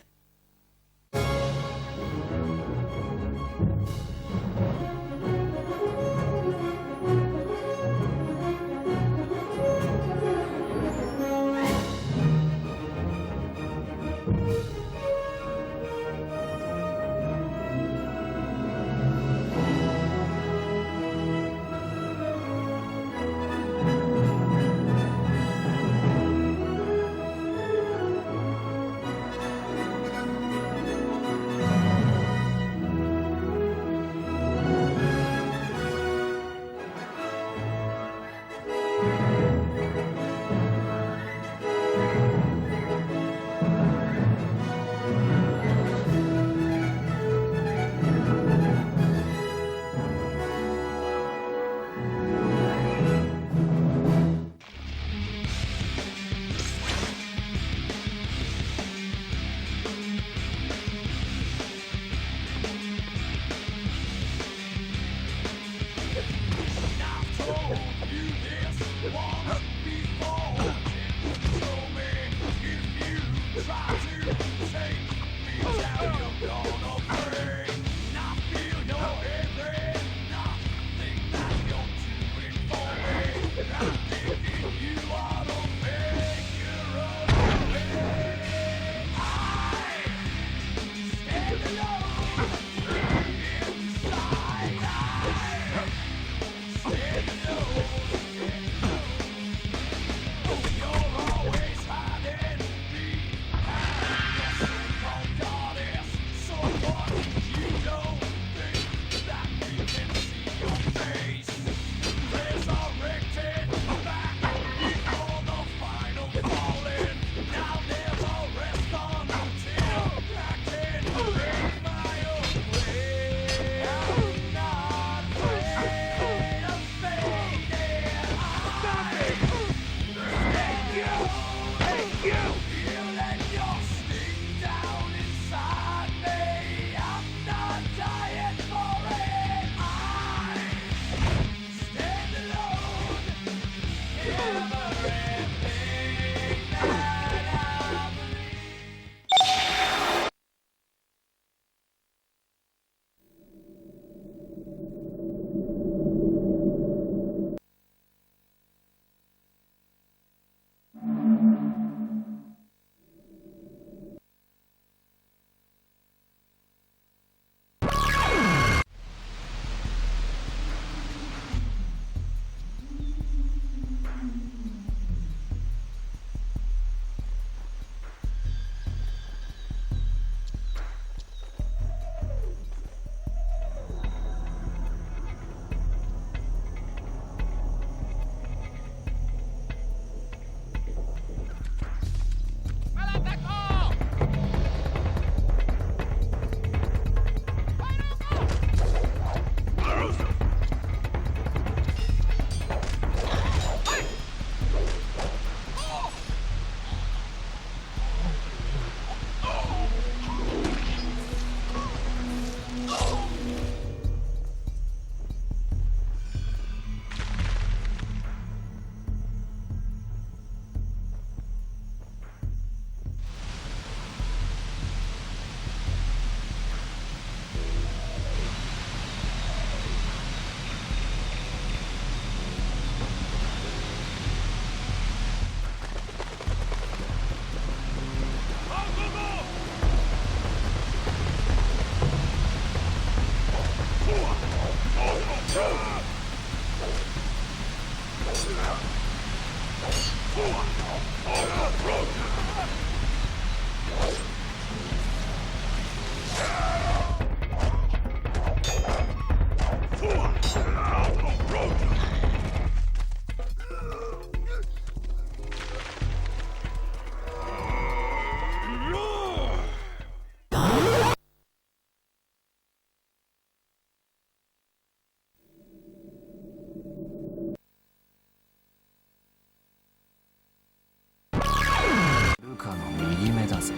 部下の右目だぜ。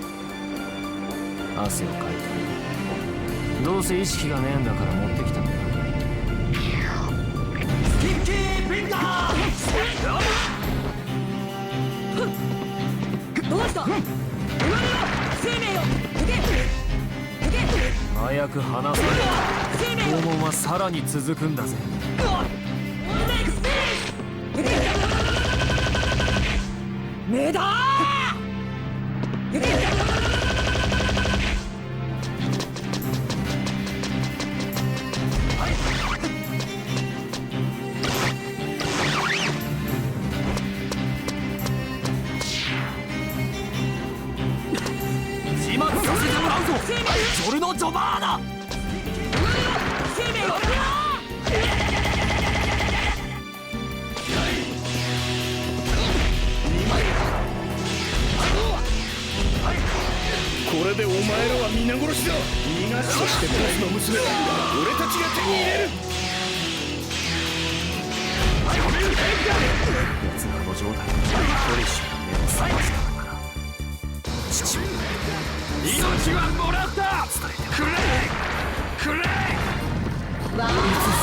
汗をかいてどうせ意識がねえんだから持ってきたんだ。キッキービンダーどうした？生まれよ生命よ受け早く離せ。拷問はさらに続くんだぜ。目だ始末させてもらうぞジョルノ・ジョバーナ。生命よこれでお前らは皆殺しだ。逃がしとしてボスの娘は俺たちが手に入れる。奴があの状態でポリシーが目を覚ましたのかな。父上命はもらった。くれくれ。いつス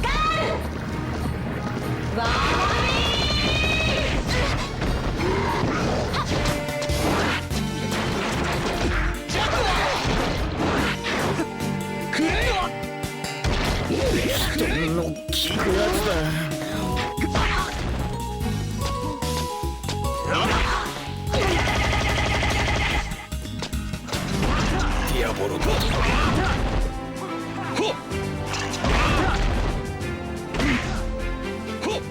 タンドボール人の効くやつだ。ディアボロか。ほっほっ。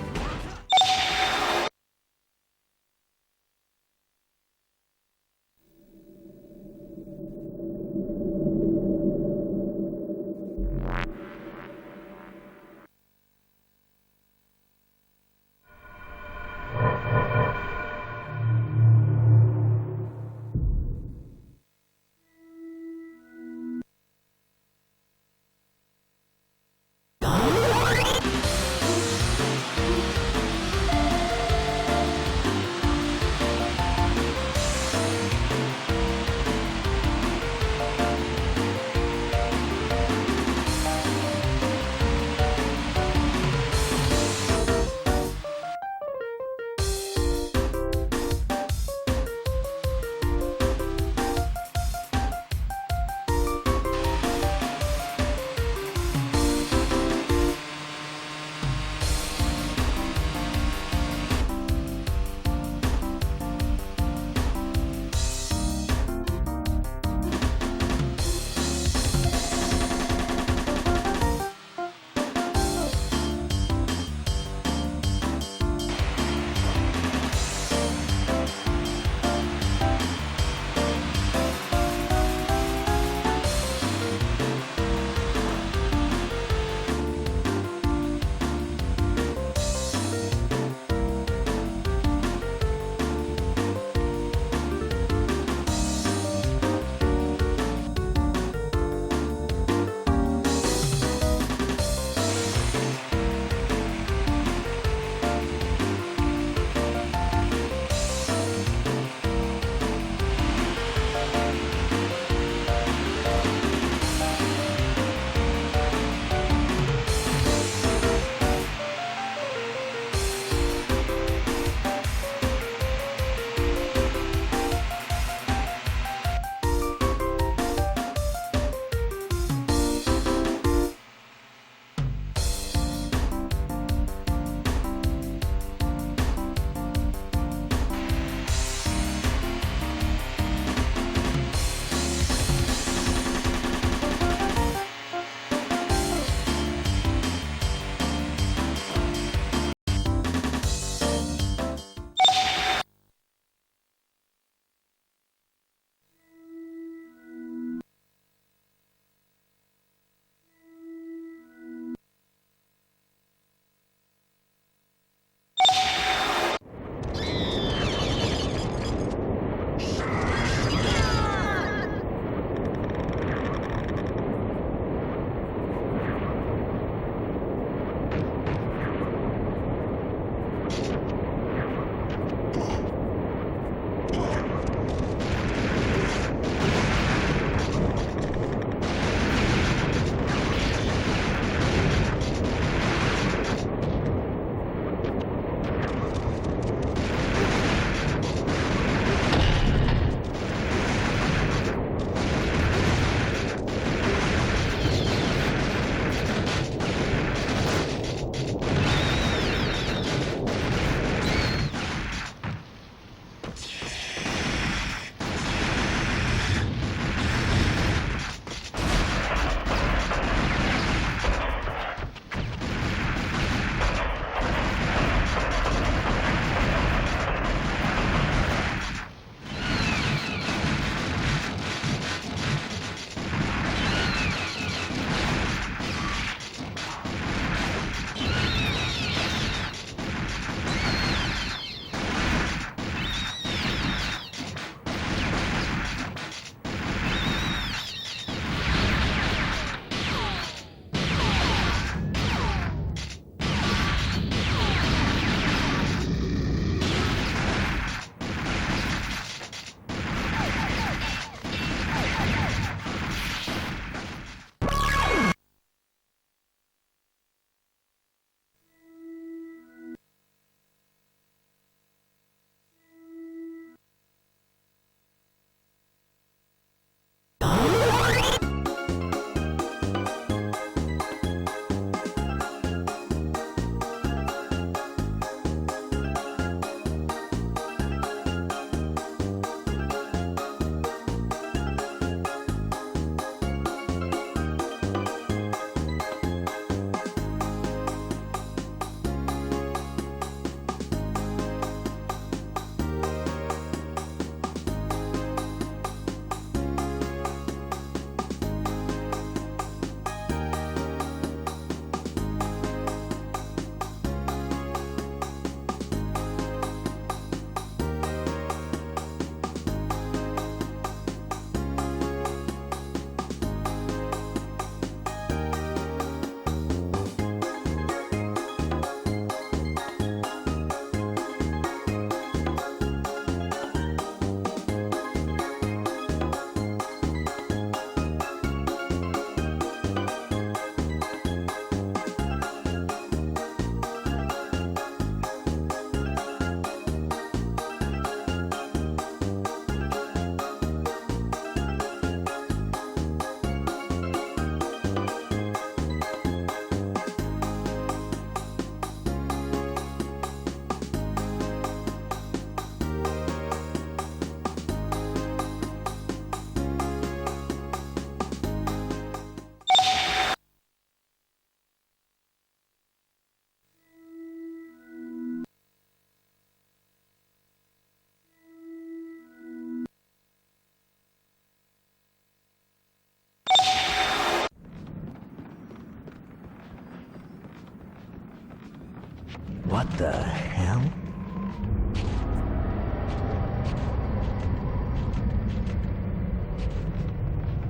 What the hell?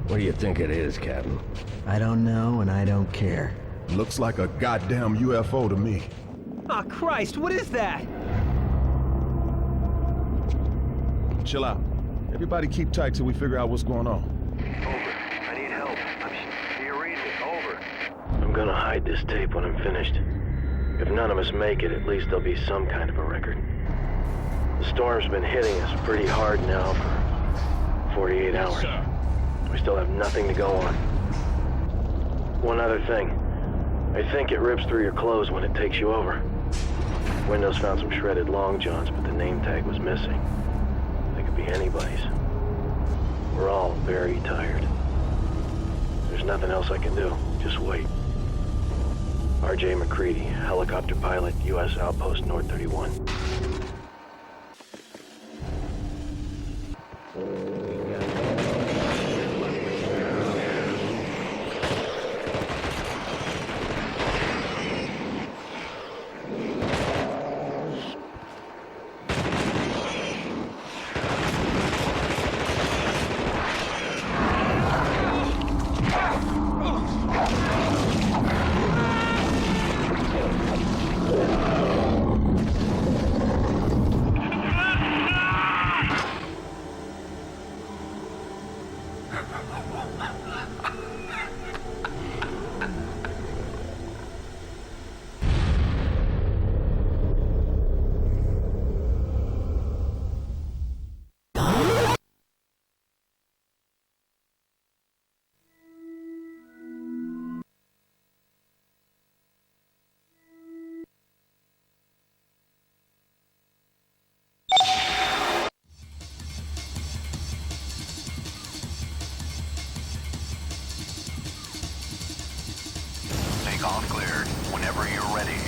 What do you think it is, Captain? I don't know, and I don't care. Looks like a goddamn UFO to me. Oh, Christ, what is that? Chill out. Everybody keep tight till we figure out what's going on. Over. I need help. Do you read me? Over. I'm gonna hide this tape when I'm finished. If none of us make it, at least there'll be some kind of a record. The storm's been hitting us pretty hard now for 48 hours. We still have nothing to go on. One other thing. I think it rips through your clothes when it takes you over. Windows found some shredded long johns, but the name tag was missing. They could be anybody's. We're all very tired. There's nothing else I can do. Just wait. R.J. McCready, helicopter pilot, U.S. Outpost North 31. Takeoff cleared. Whenever you're ready.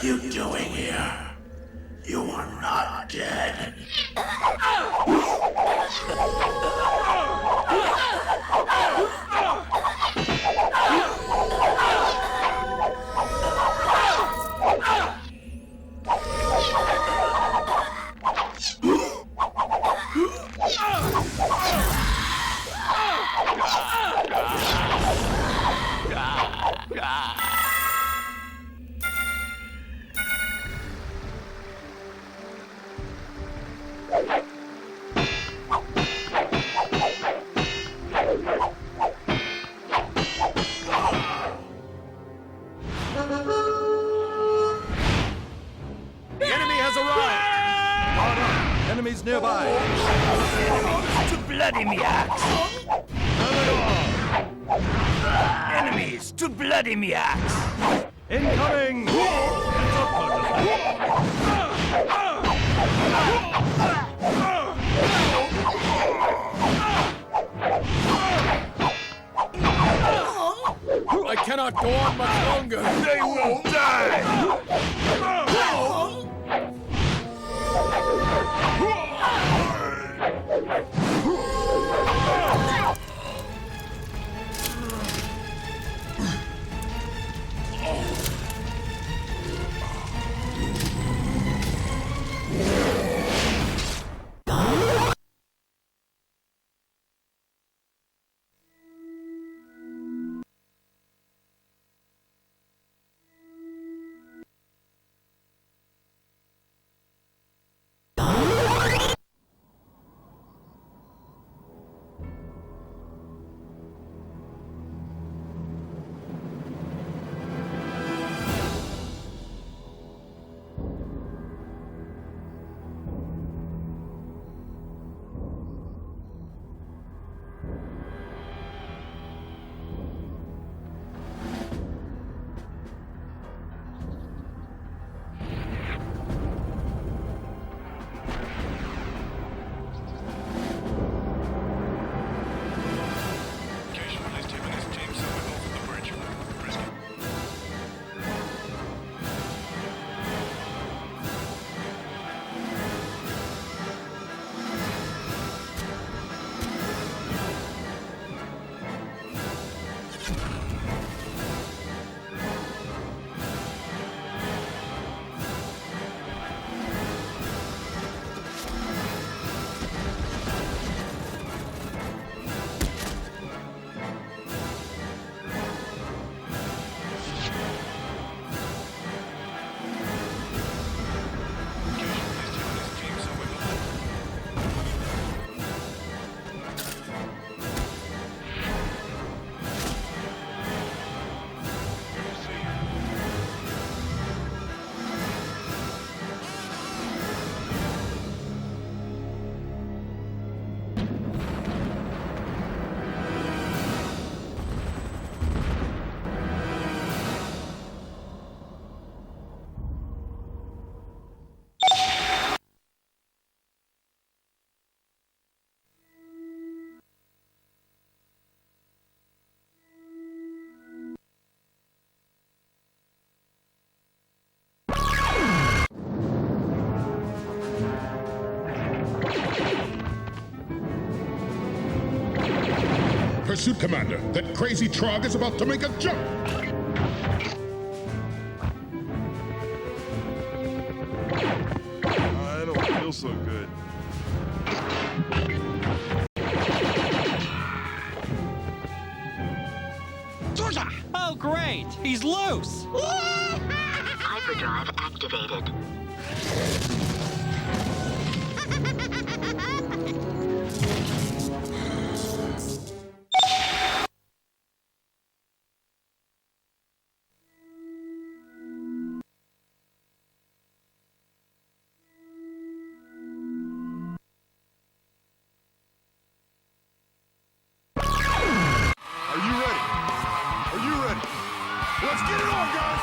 you doing here? You are not dead. The enemy has arrived! Enemies nearby! To bloody me axe! Enemies to bloody me axe! Incoming! I cannot go on much longer! They will die! Pursuit Commander. That crazy Trog is about to make a jump. I don't feel so good. Oh, great! He's loose! Hyperdrive activated. Are you ready? Are you ready? Let's get it on, guys!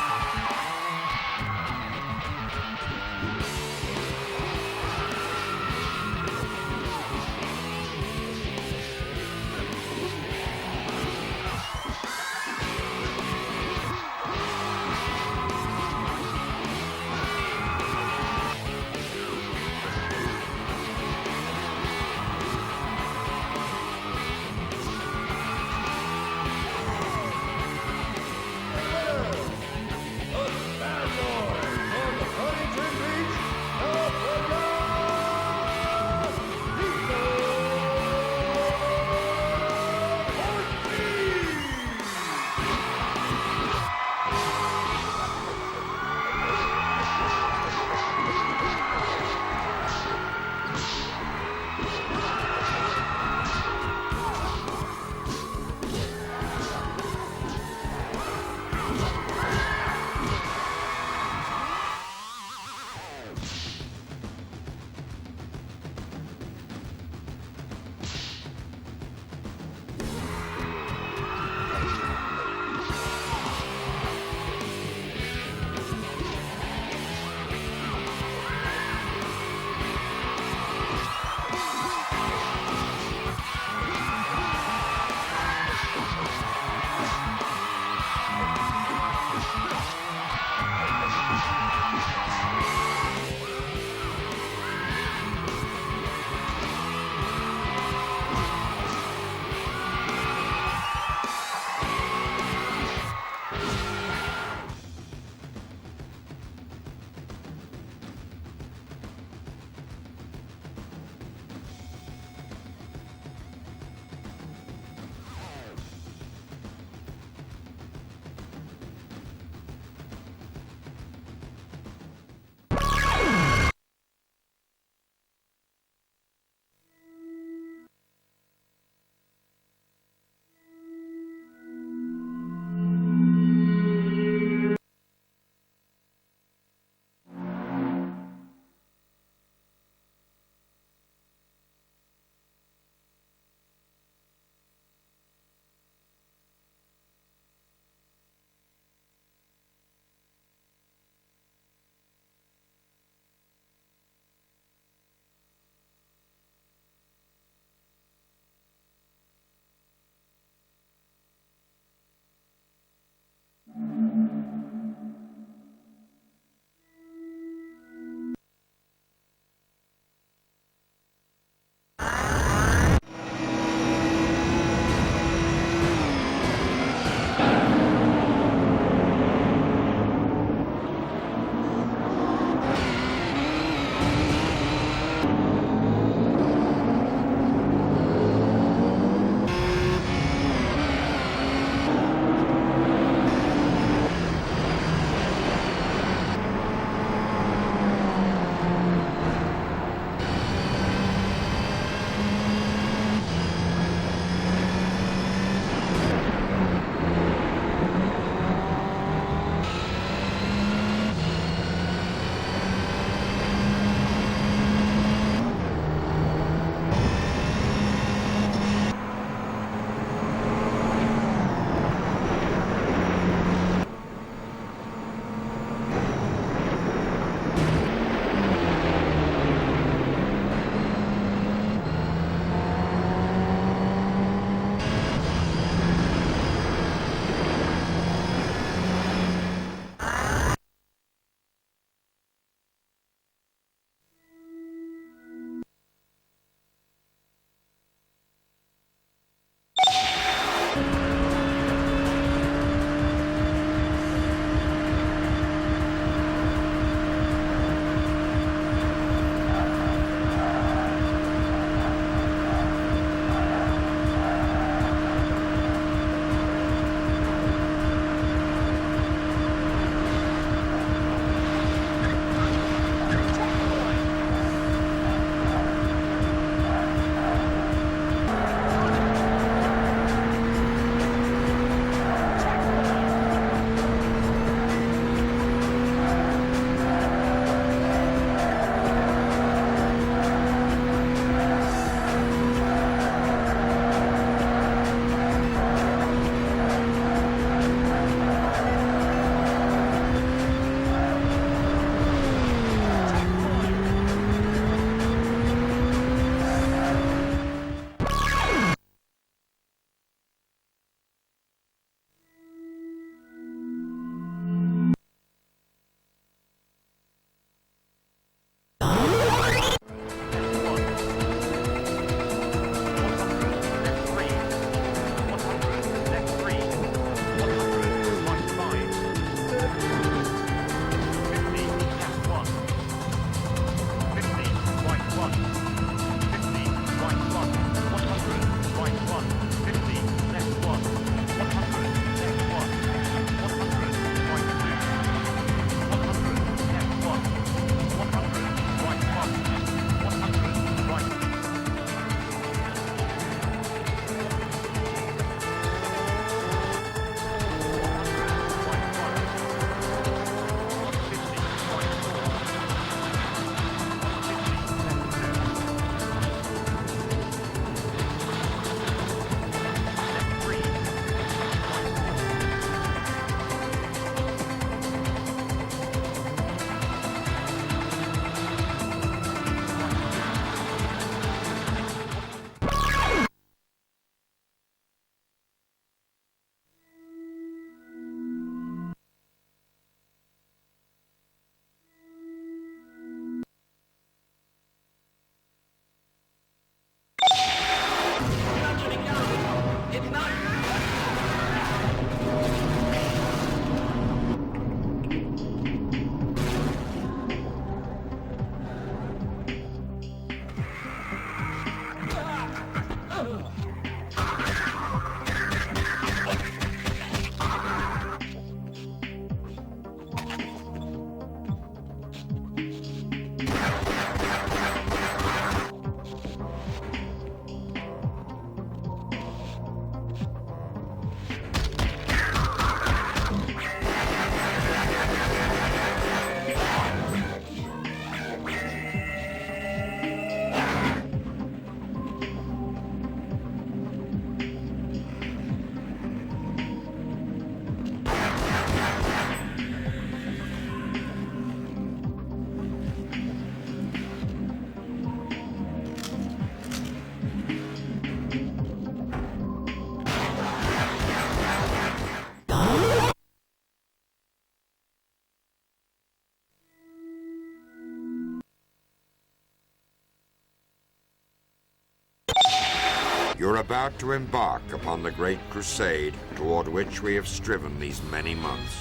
You're about to embark upon the great crusade toward which we have striven these many months.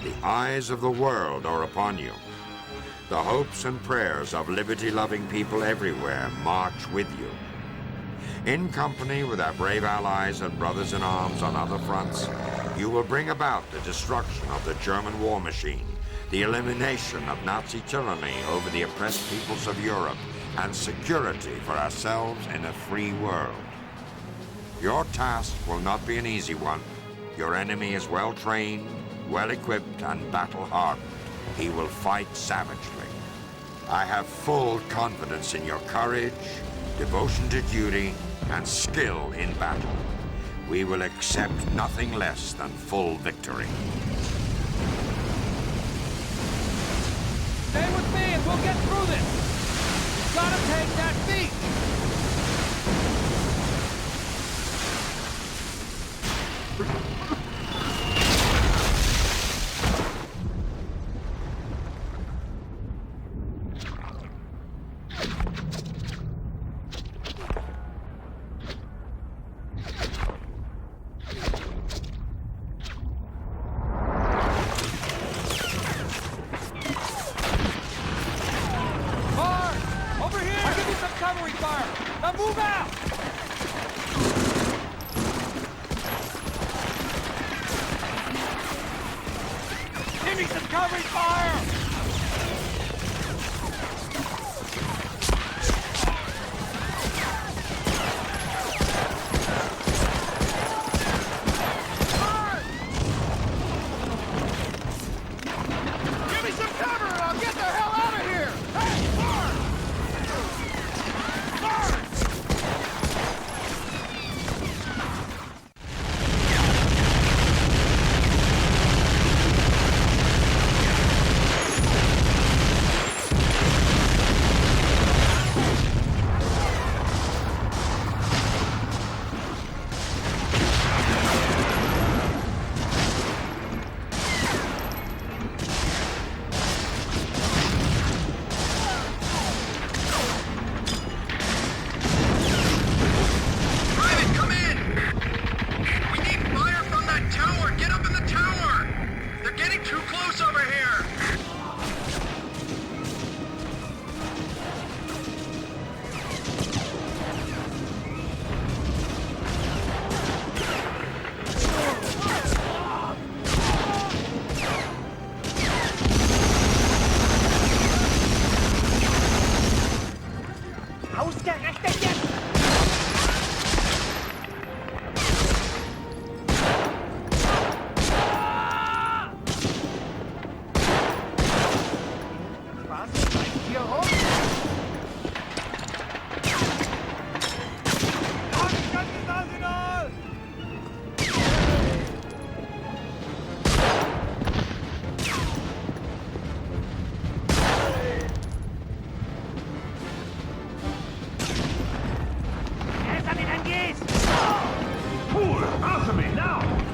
The eyes of the world are upon you. The hopes and prayers of liberty-loving people everywhere march with you. In company with our brave allies and brothers in arms on other fronts, you will bring about the destruction of the German war machine, the elimination of Nazi tyranny over the oppressed peoples of Europe, and security for ourselves in a free world. Your task will not be an easy one. Your enemy is well-trained, well-equipped, and battle-hardened. He will fight savagely. I have full confidence in your courage, devotion to duty, and skill in battle. We will accept nothing less than full victory. Stay with me and we'll get through this! Gotta take that beat!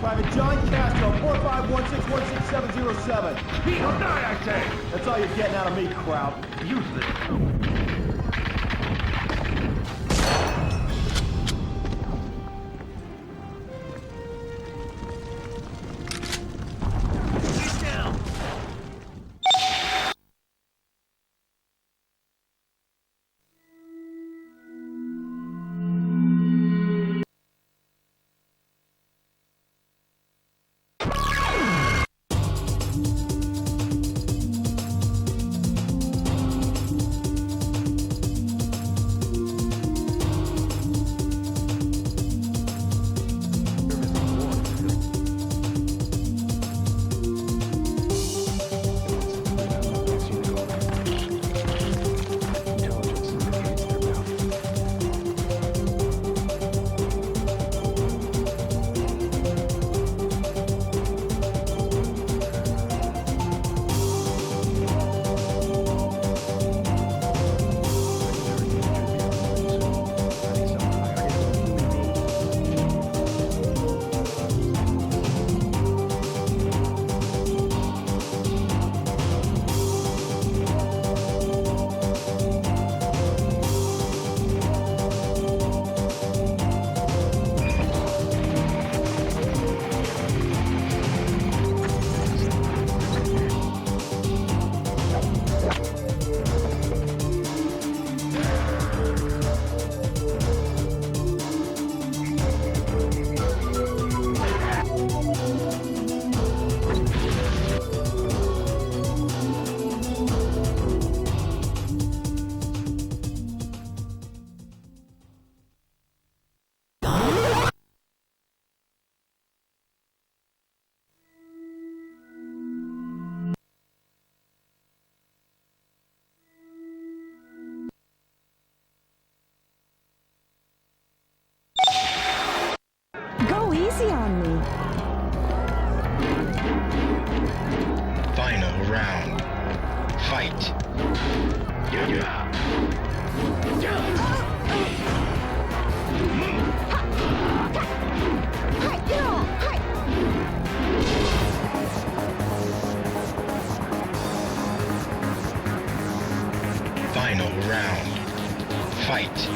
Private John Castro, 451616707. He will die, I say! That's all you're getting out of me, Kraut. Useless. Final round. Fight.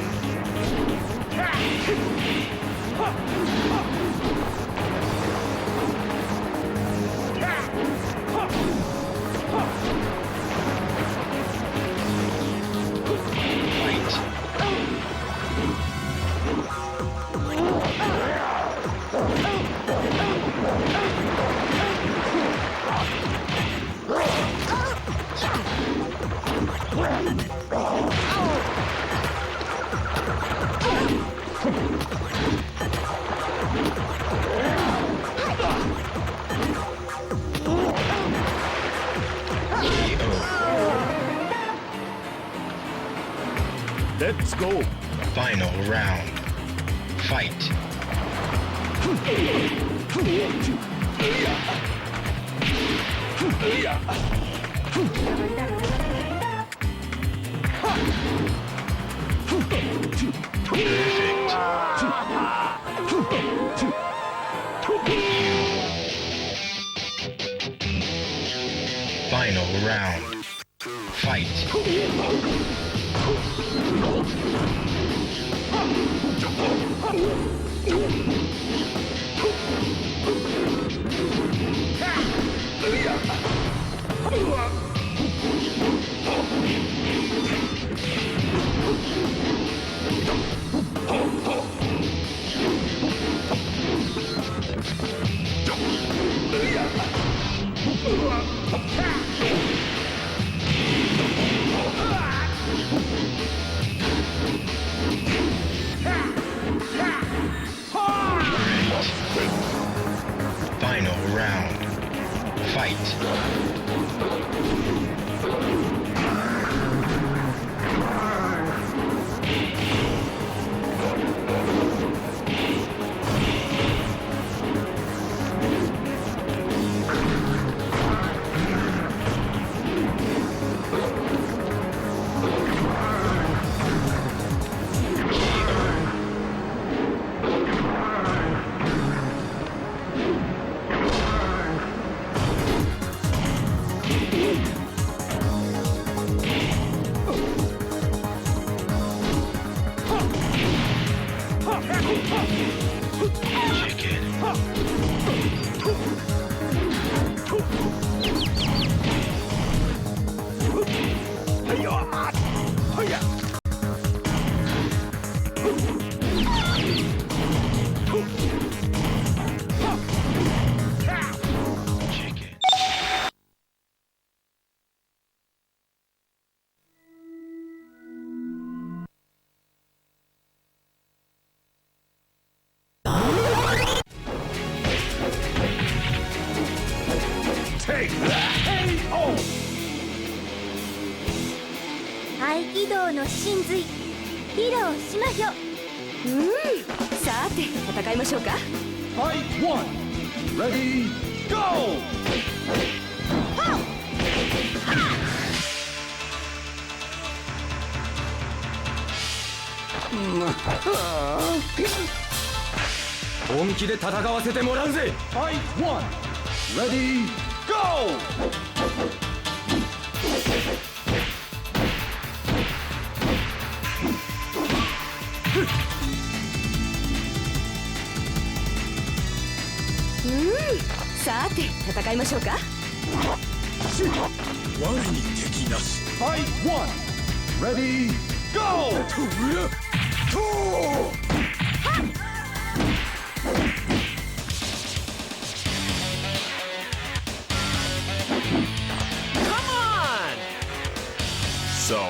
Let's go. Final round. Fight. Final round. Fight. Final round. Fight. Take that! KO! 合気道の真髄披露しまひょ。さて戦いましょうか。 Fight one. Ready, go! Ha! 本気で戦わせてもらうぜ。 Fight one. Ready, go!さて戦いましょうか。我に敵なし。 Fight one. Ready, go! Come on! So.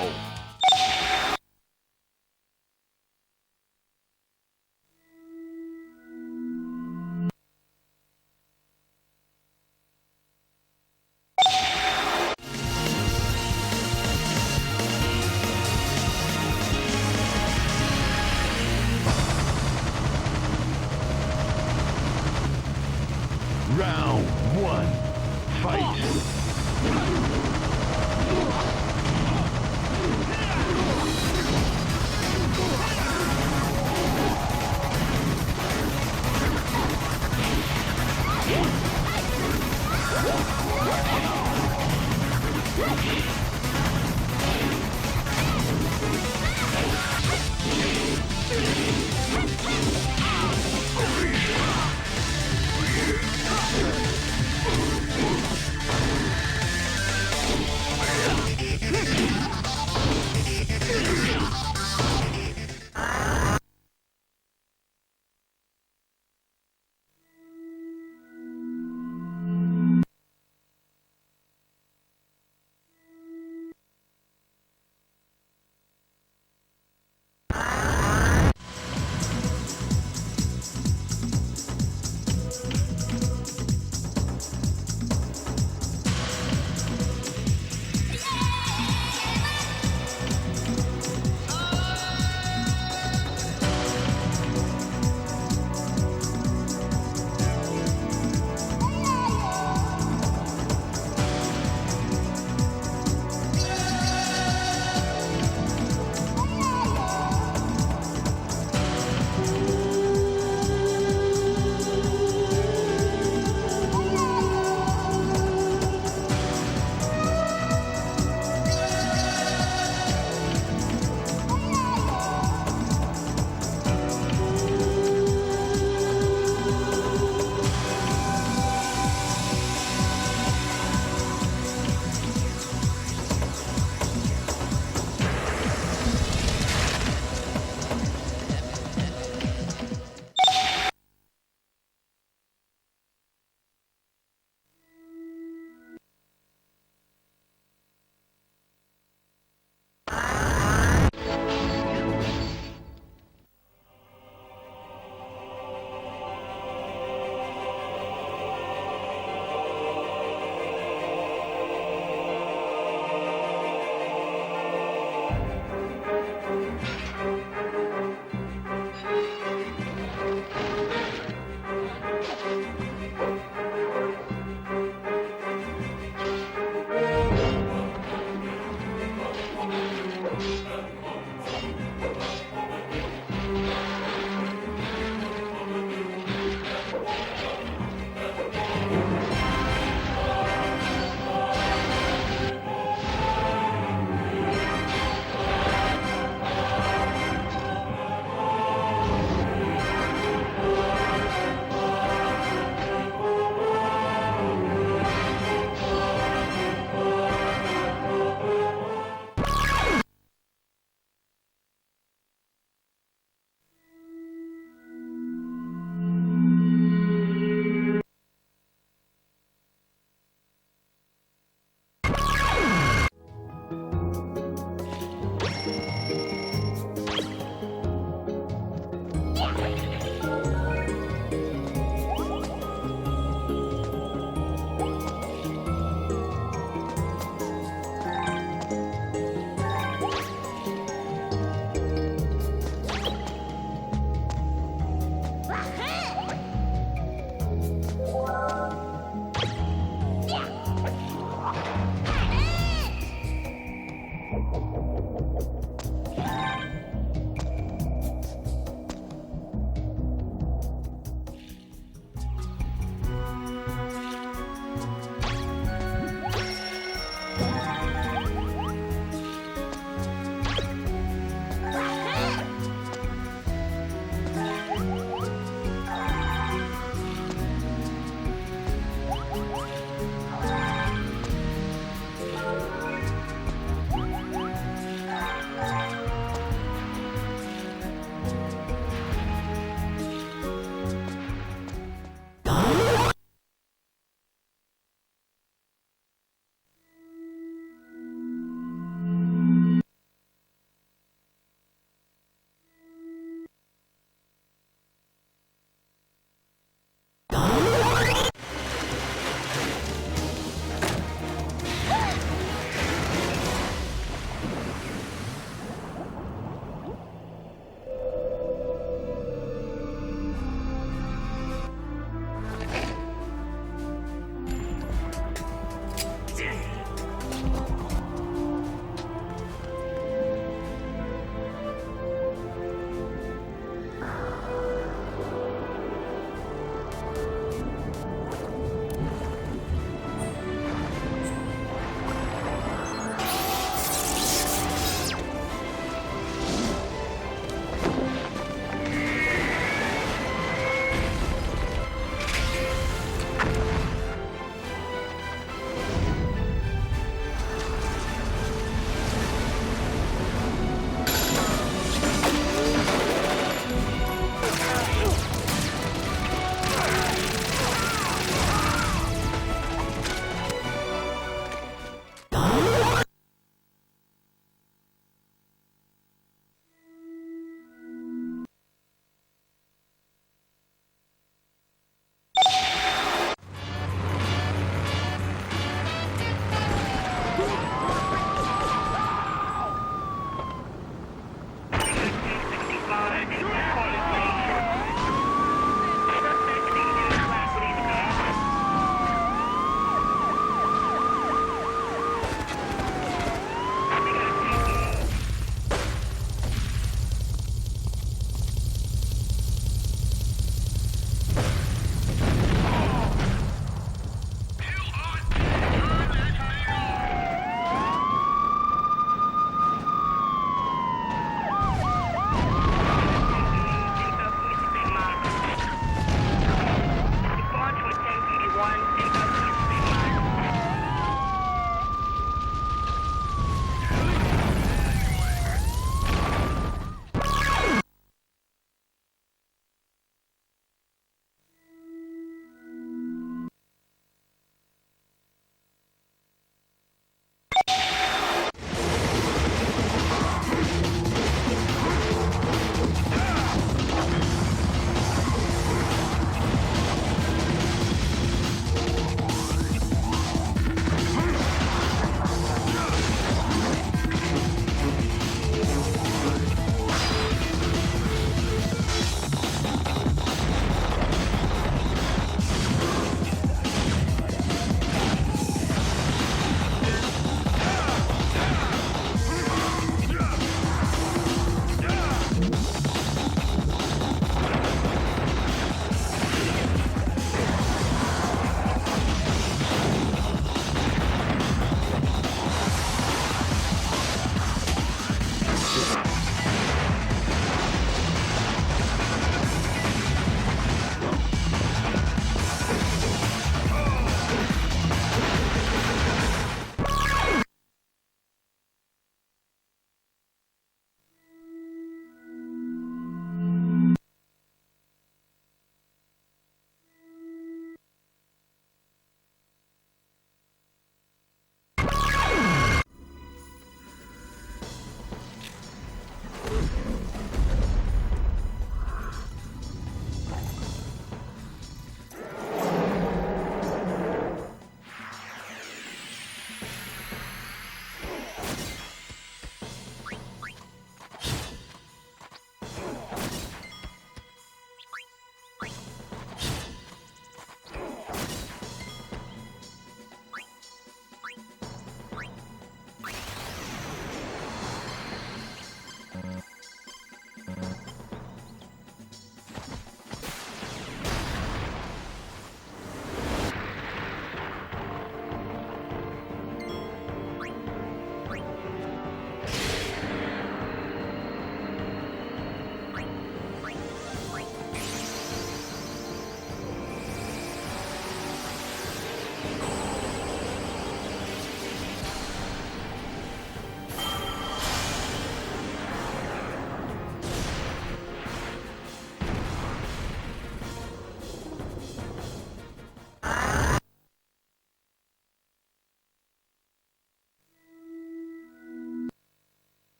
Round one. Fight.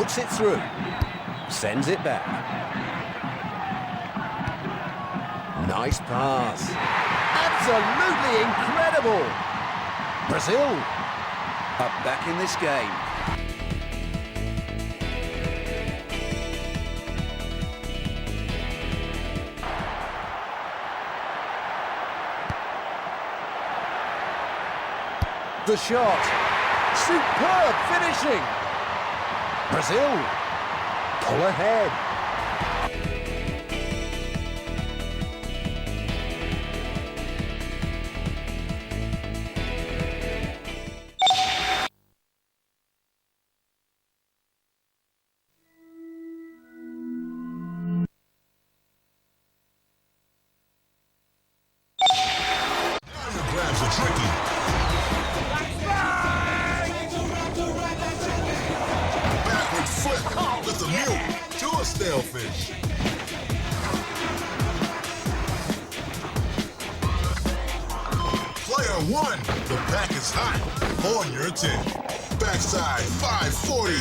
puts it through. Sends it back. Nice pass. Absolutely incredible. Brazil are back in this game. The shot. Superb finishing. Brazil pull ahead. Grabs are tricky. Backward flip with the mute to a stale finish. Player one, the pack is hot. On your 10. Backside 540.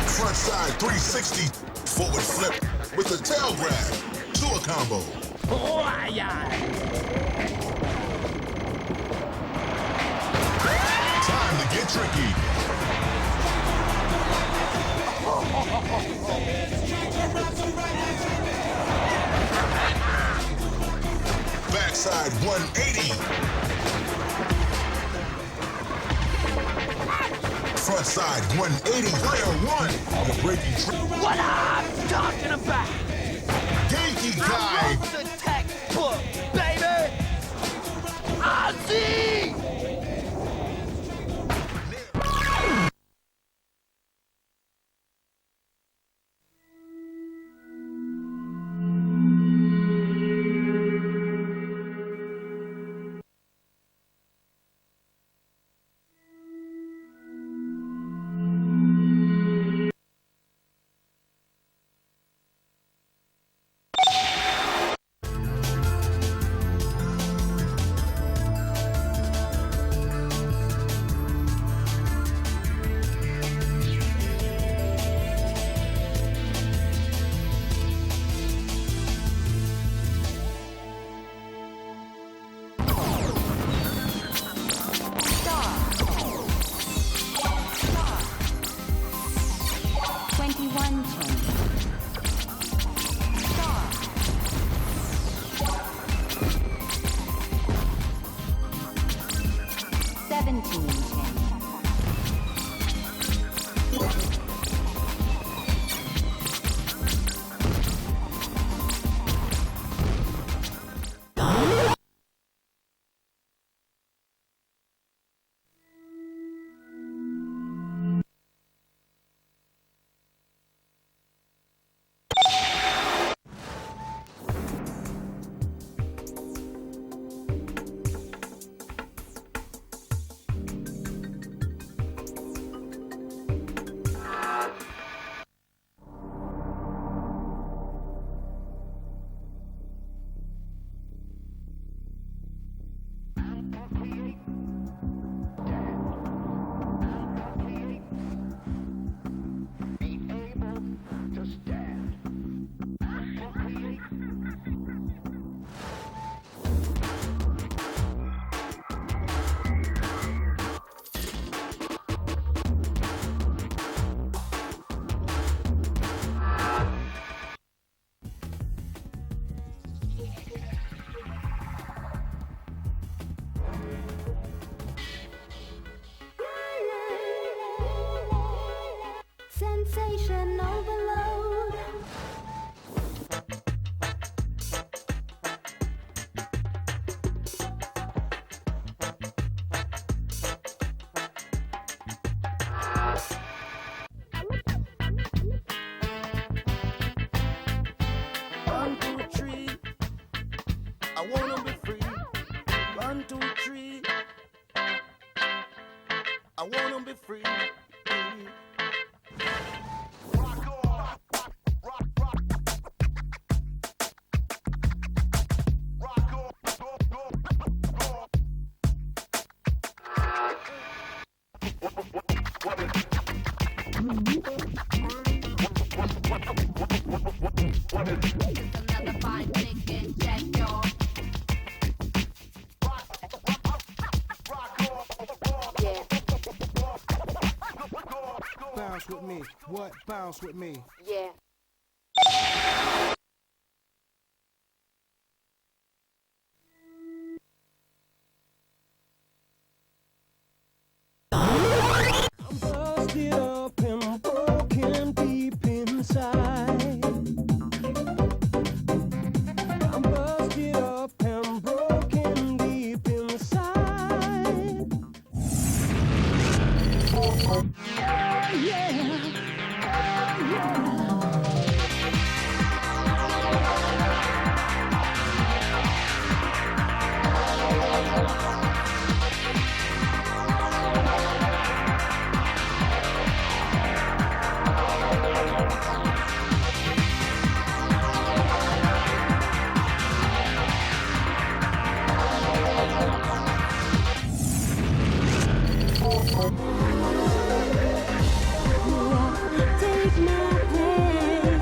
Front side 360. Forward flip with a tail grab to a combo. Time to get tricky. Backside 180. Front side 180. Player one. The breaking trick. What I'm talking about! Genki I Kai. wrote the textbook, baby! Ozzy! Sensation overload. One, two, three. I wanna be free. 1, 2, 3. I wanna be free. Another fine chicken, check your. Yeah. Bounce with me. What? Bounce with me. Yeah. I'm busted up and broken deep inside. I'm busted up and broken deep inside. Yeah. Take my pain,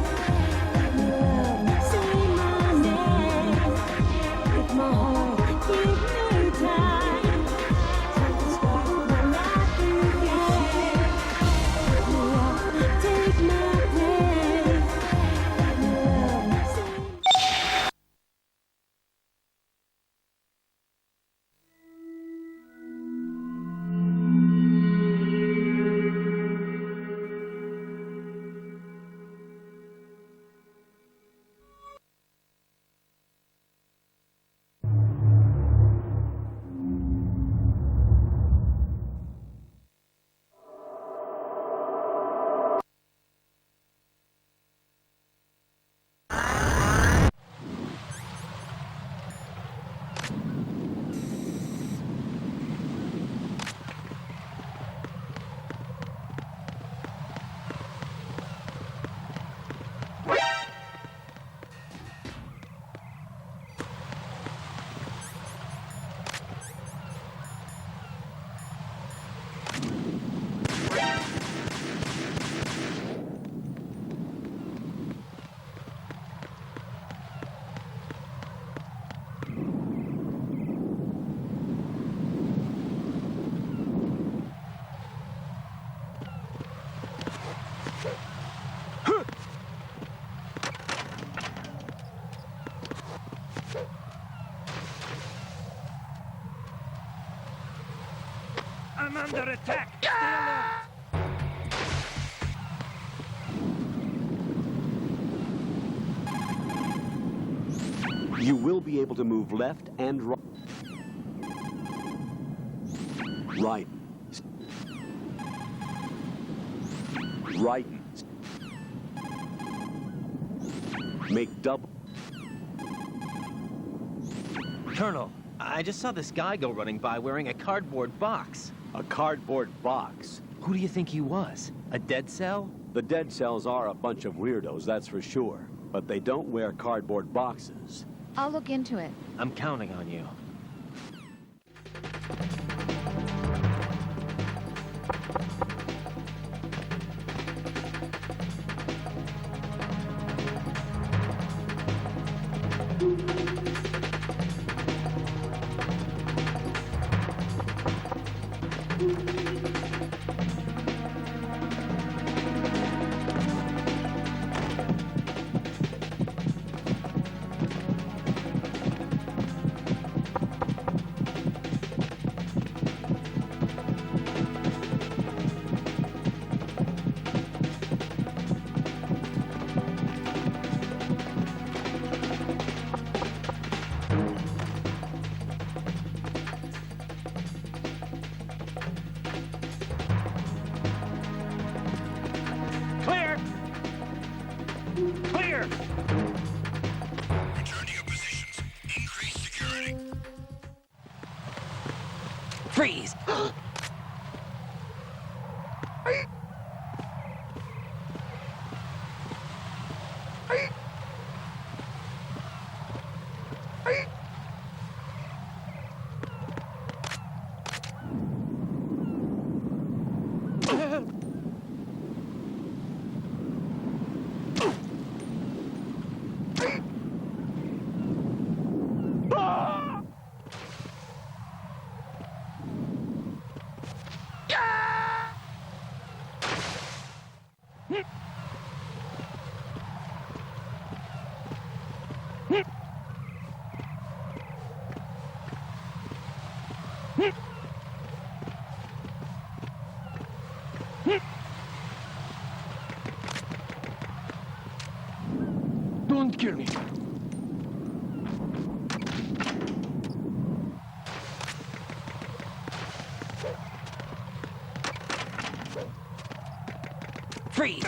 say my name. If my heart give me time, to start my life again. Take my pain, I'm under attack. You will be able to move left and right. Right. Right. Make double. Colonel, I just saw this guy go running by wearing a cardboard box. A cardboard box? Who do you think he was? A dead cell? The dead cells are a bunch of weirdos, that's for sure. But they don't wear cardboard boxes. I'll look into it. I'm counting on you. Clear! Clear! Return to your positions. Increase security. Freeze! Don't kill me. Freeze!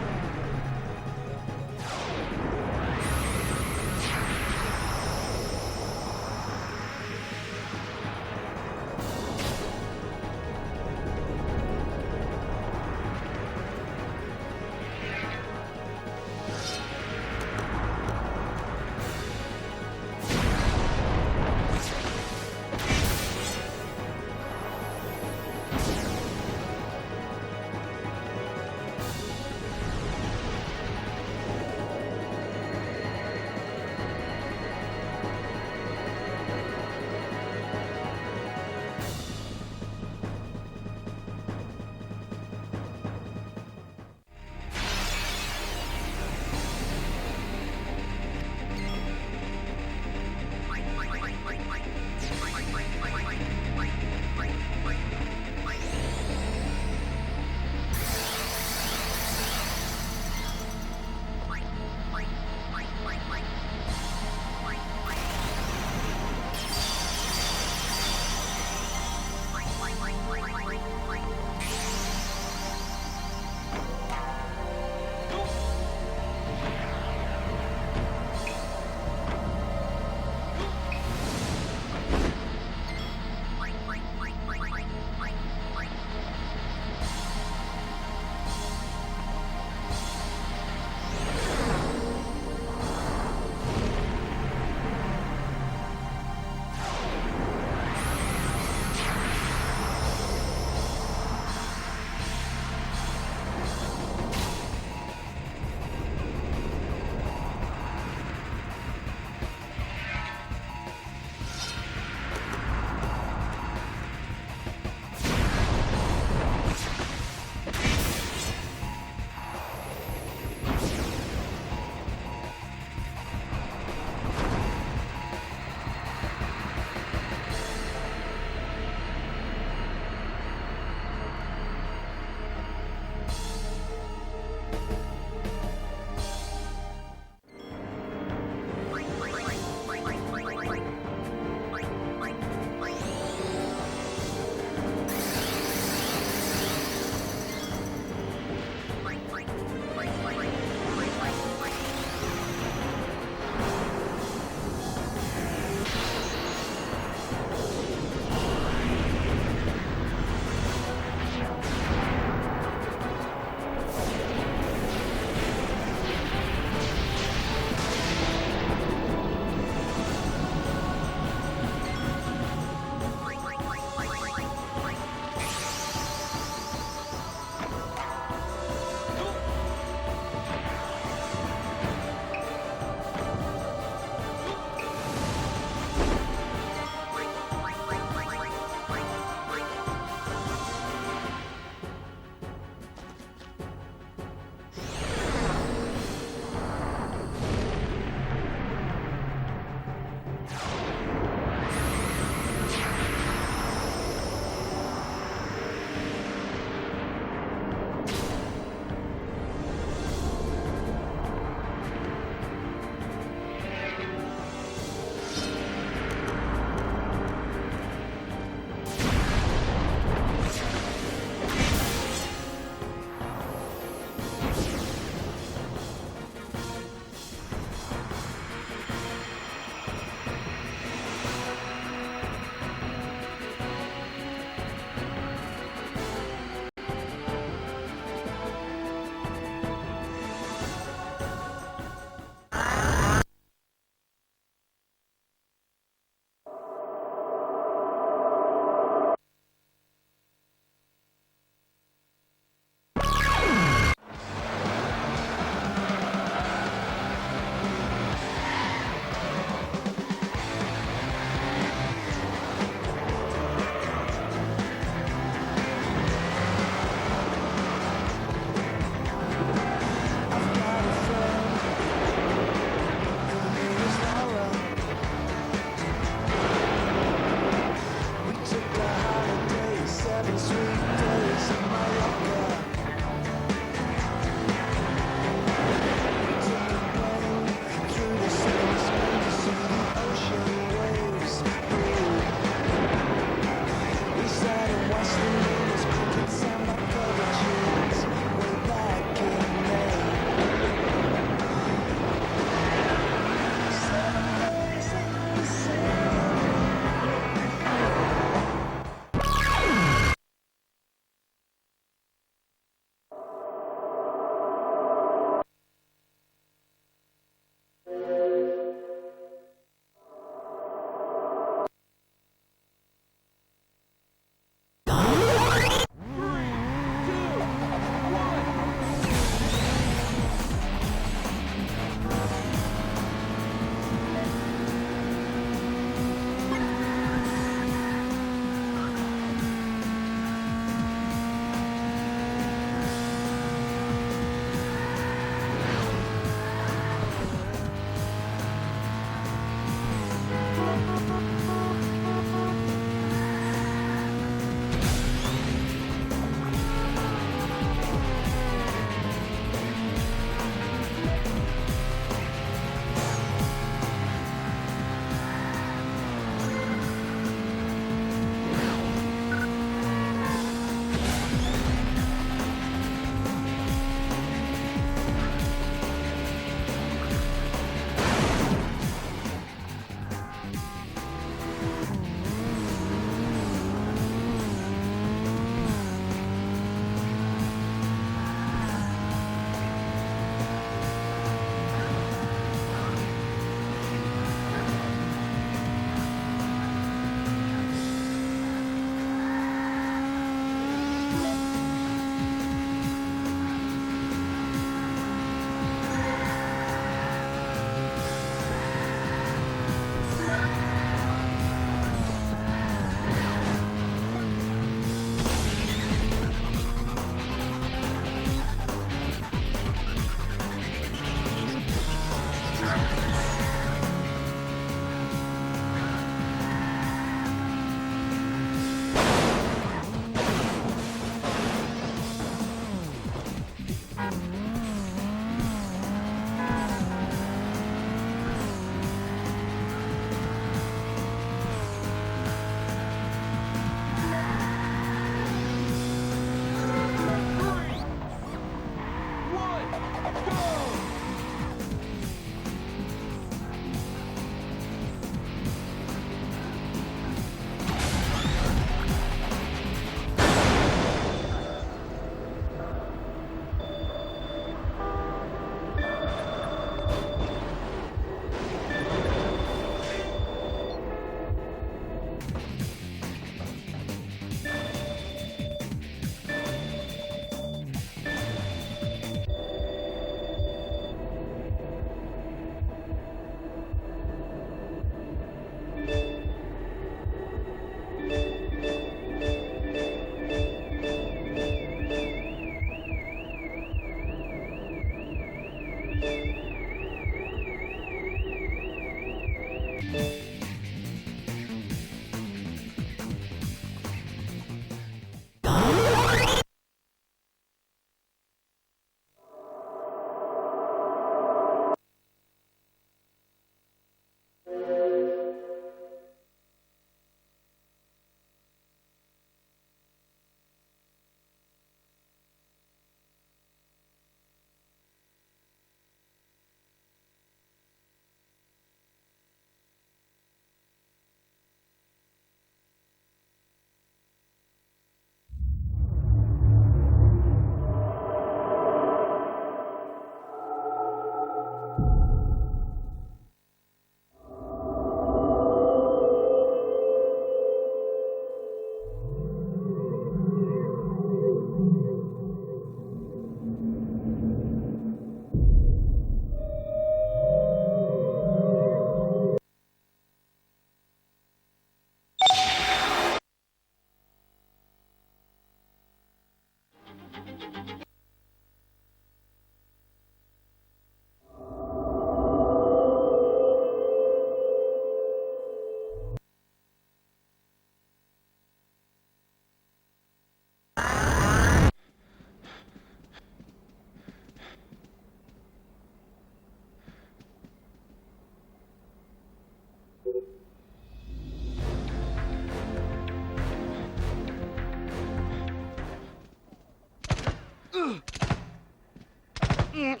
Another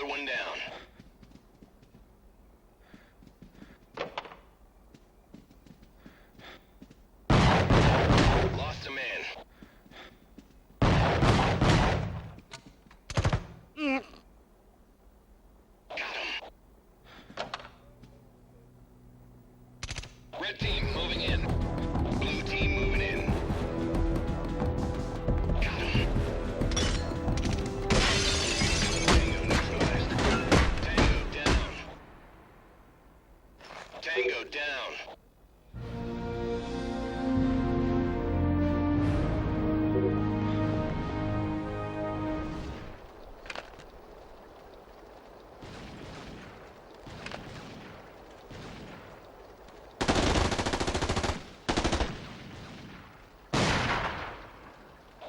one down. Lost a man. Red team moving in. Blue team moving in. Got him. Tango neutralized. Tango down. Tango down.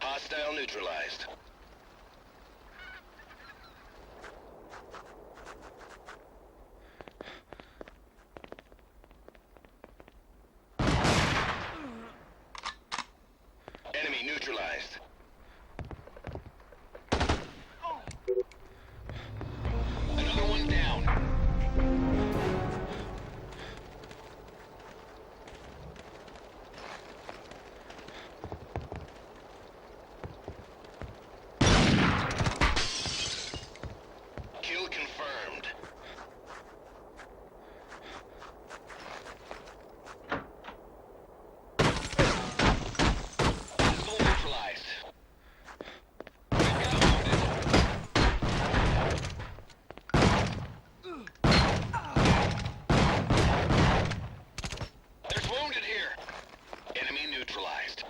Hostile neutralized. Enemy neutralized. Another one down. Kill confirmed. Missile neutralized. There's wounded here. Enemy neutralized.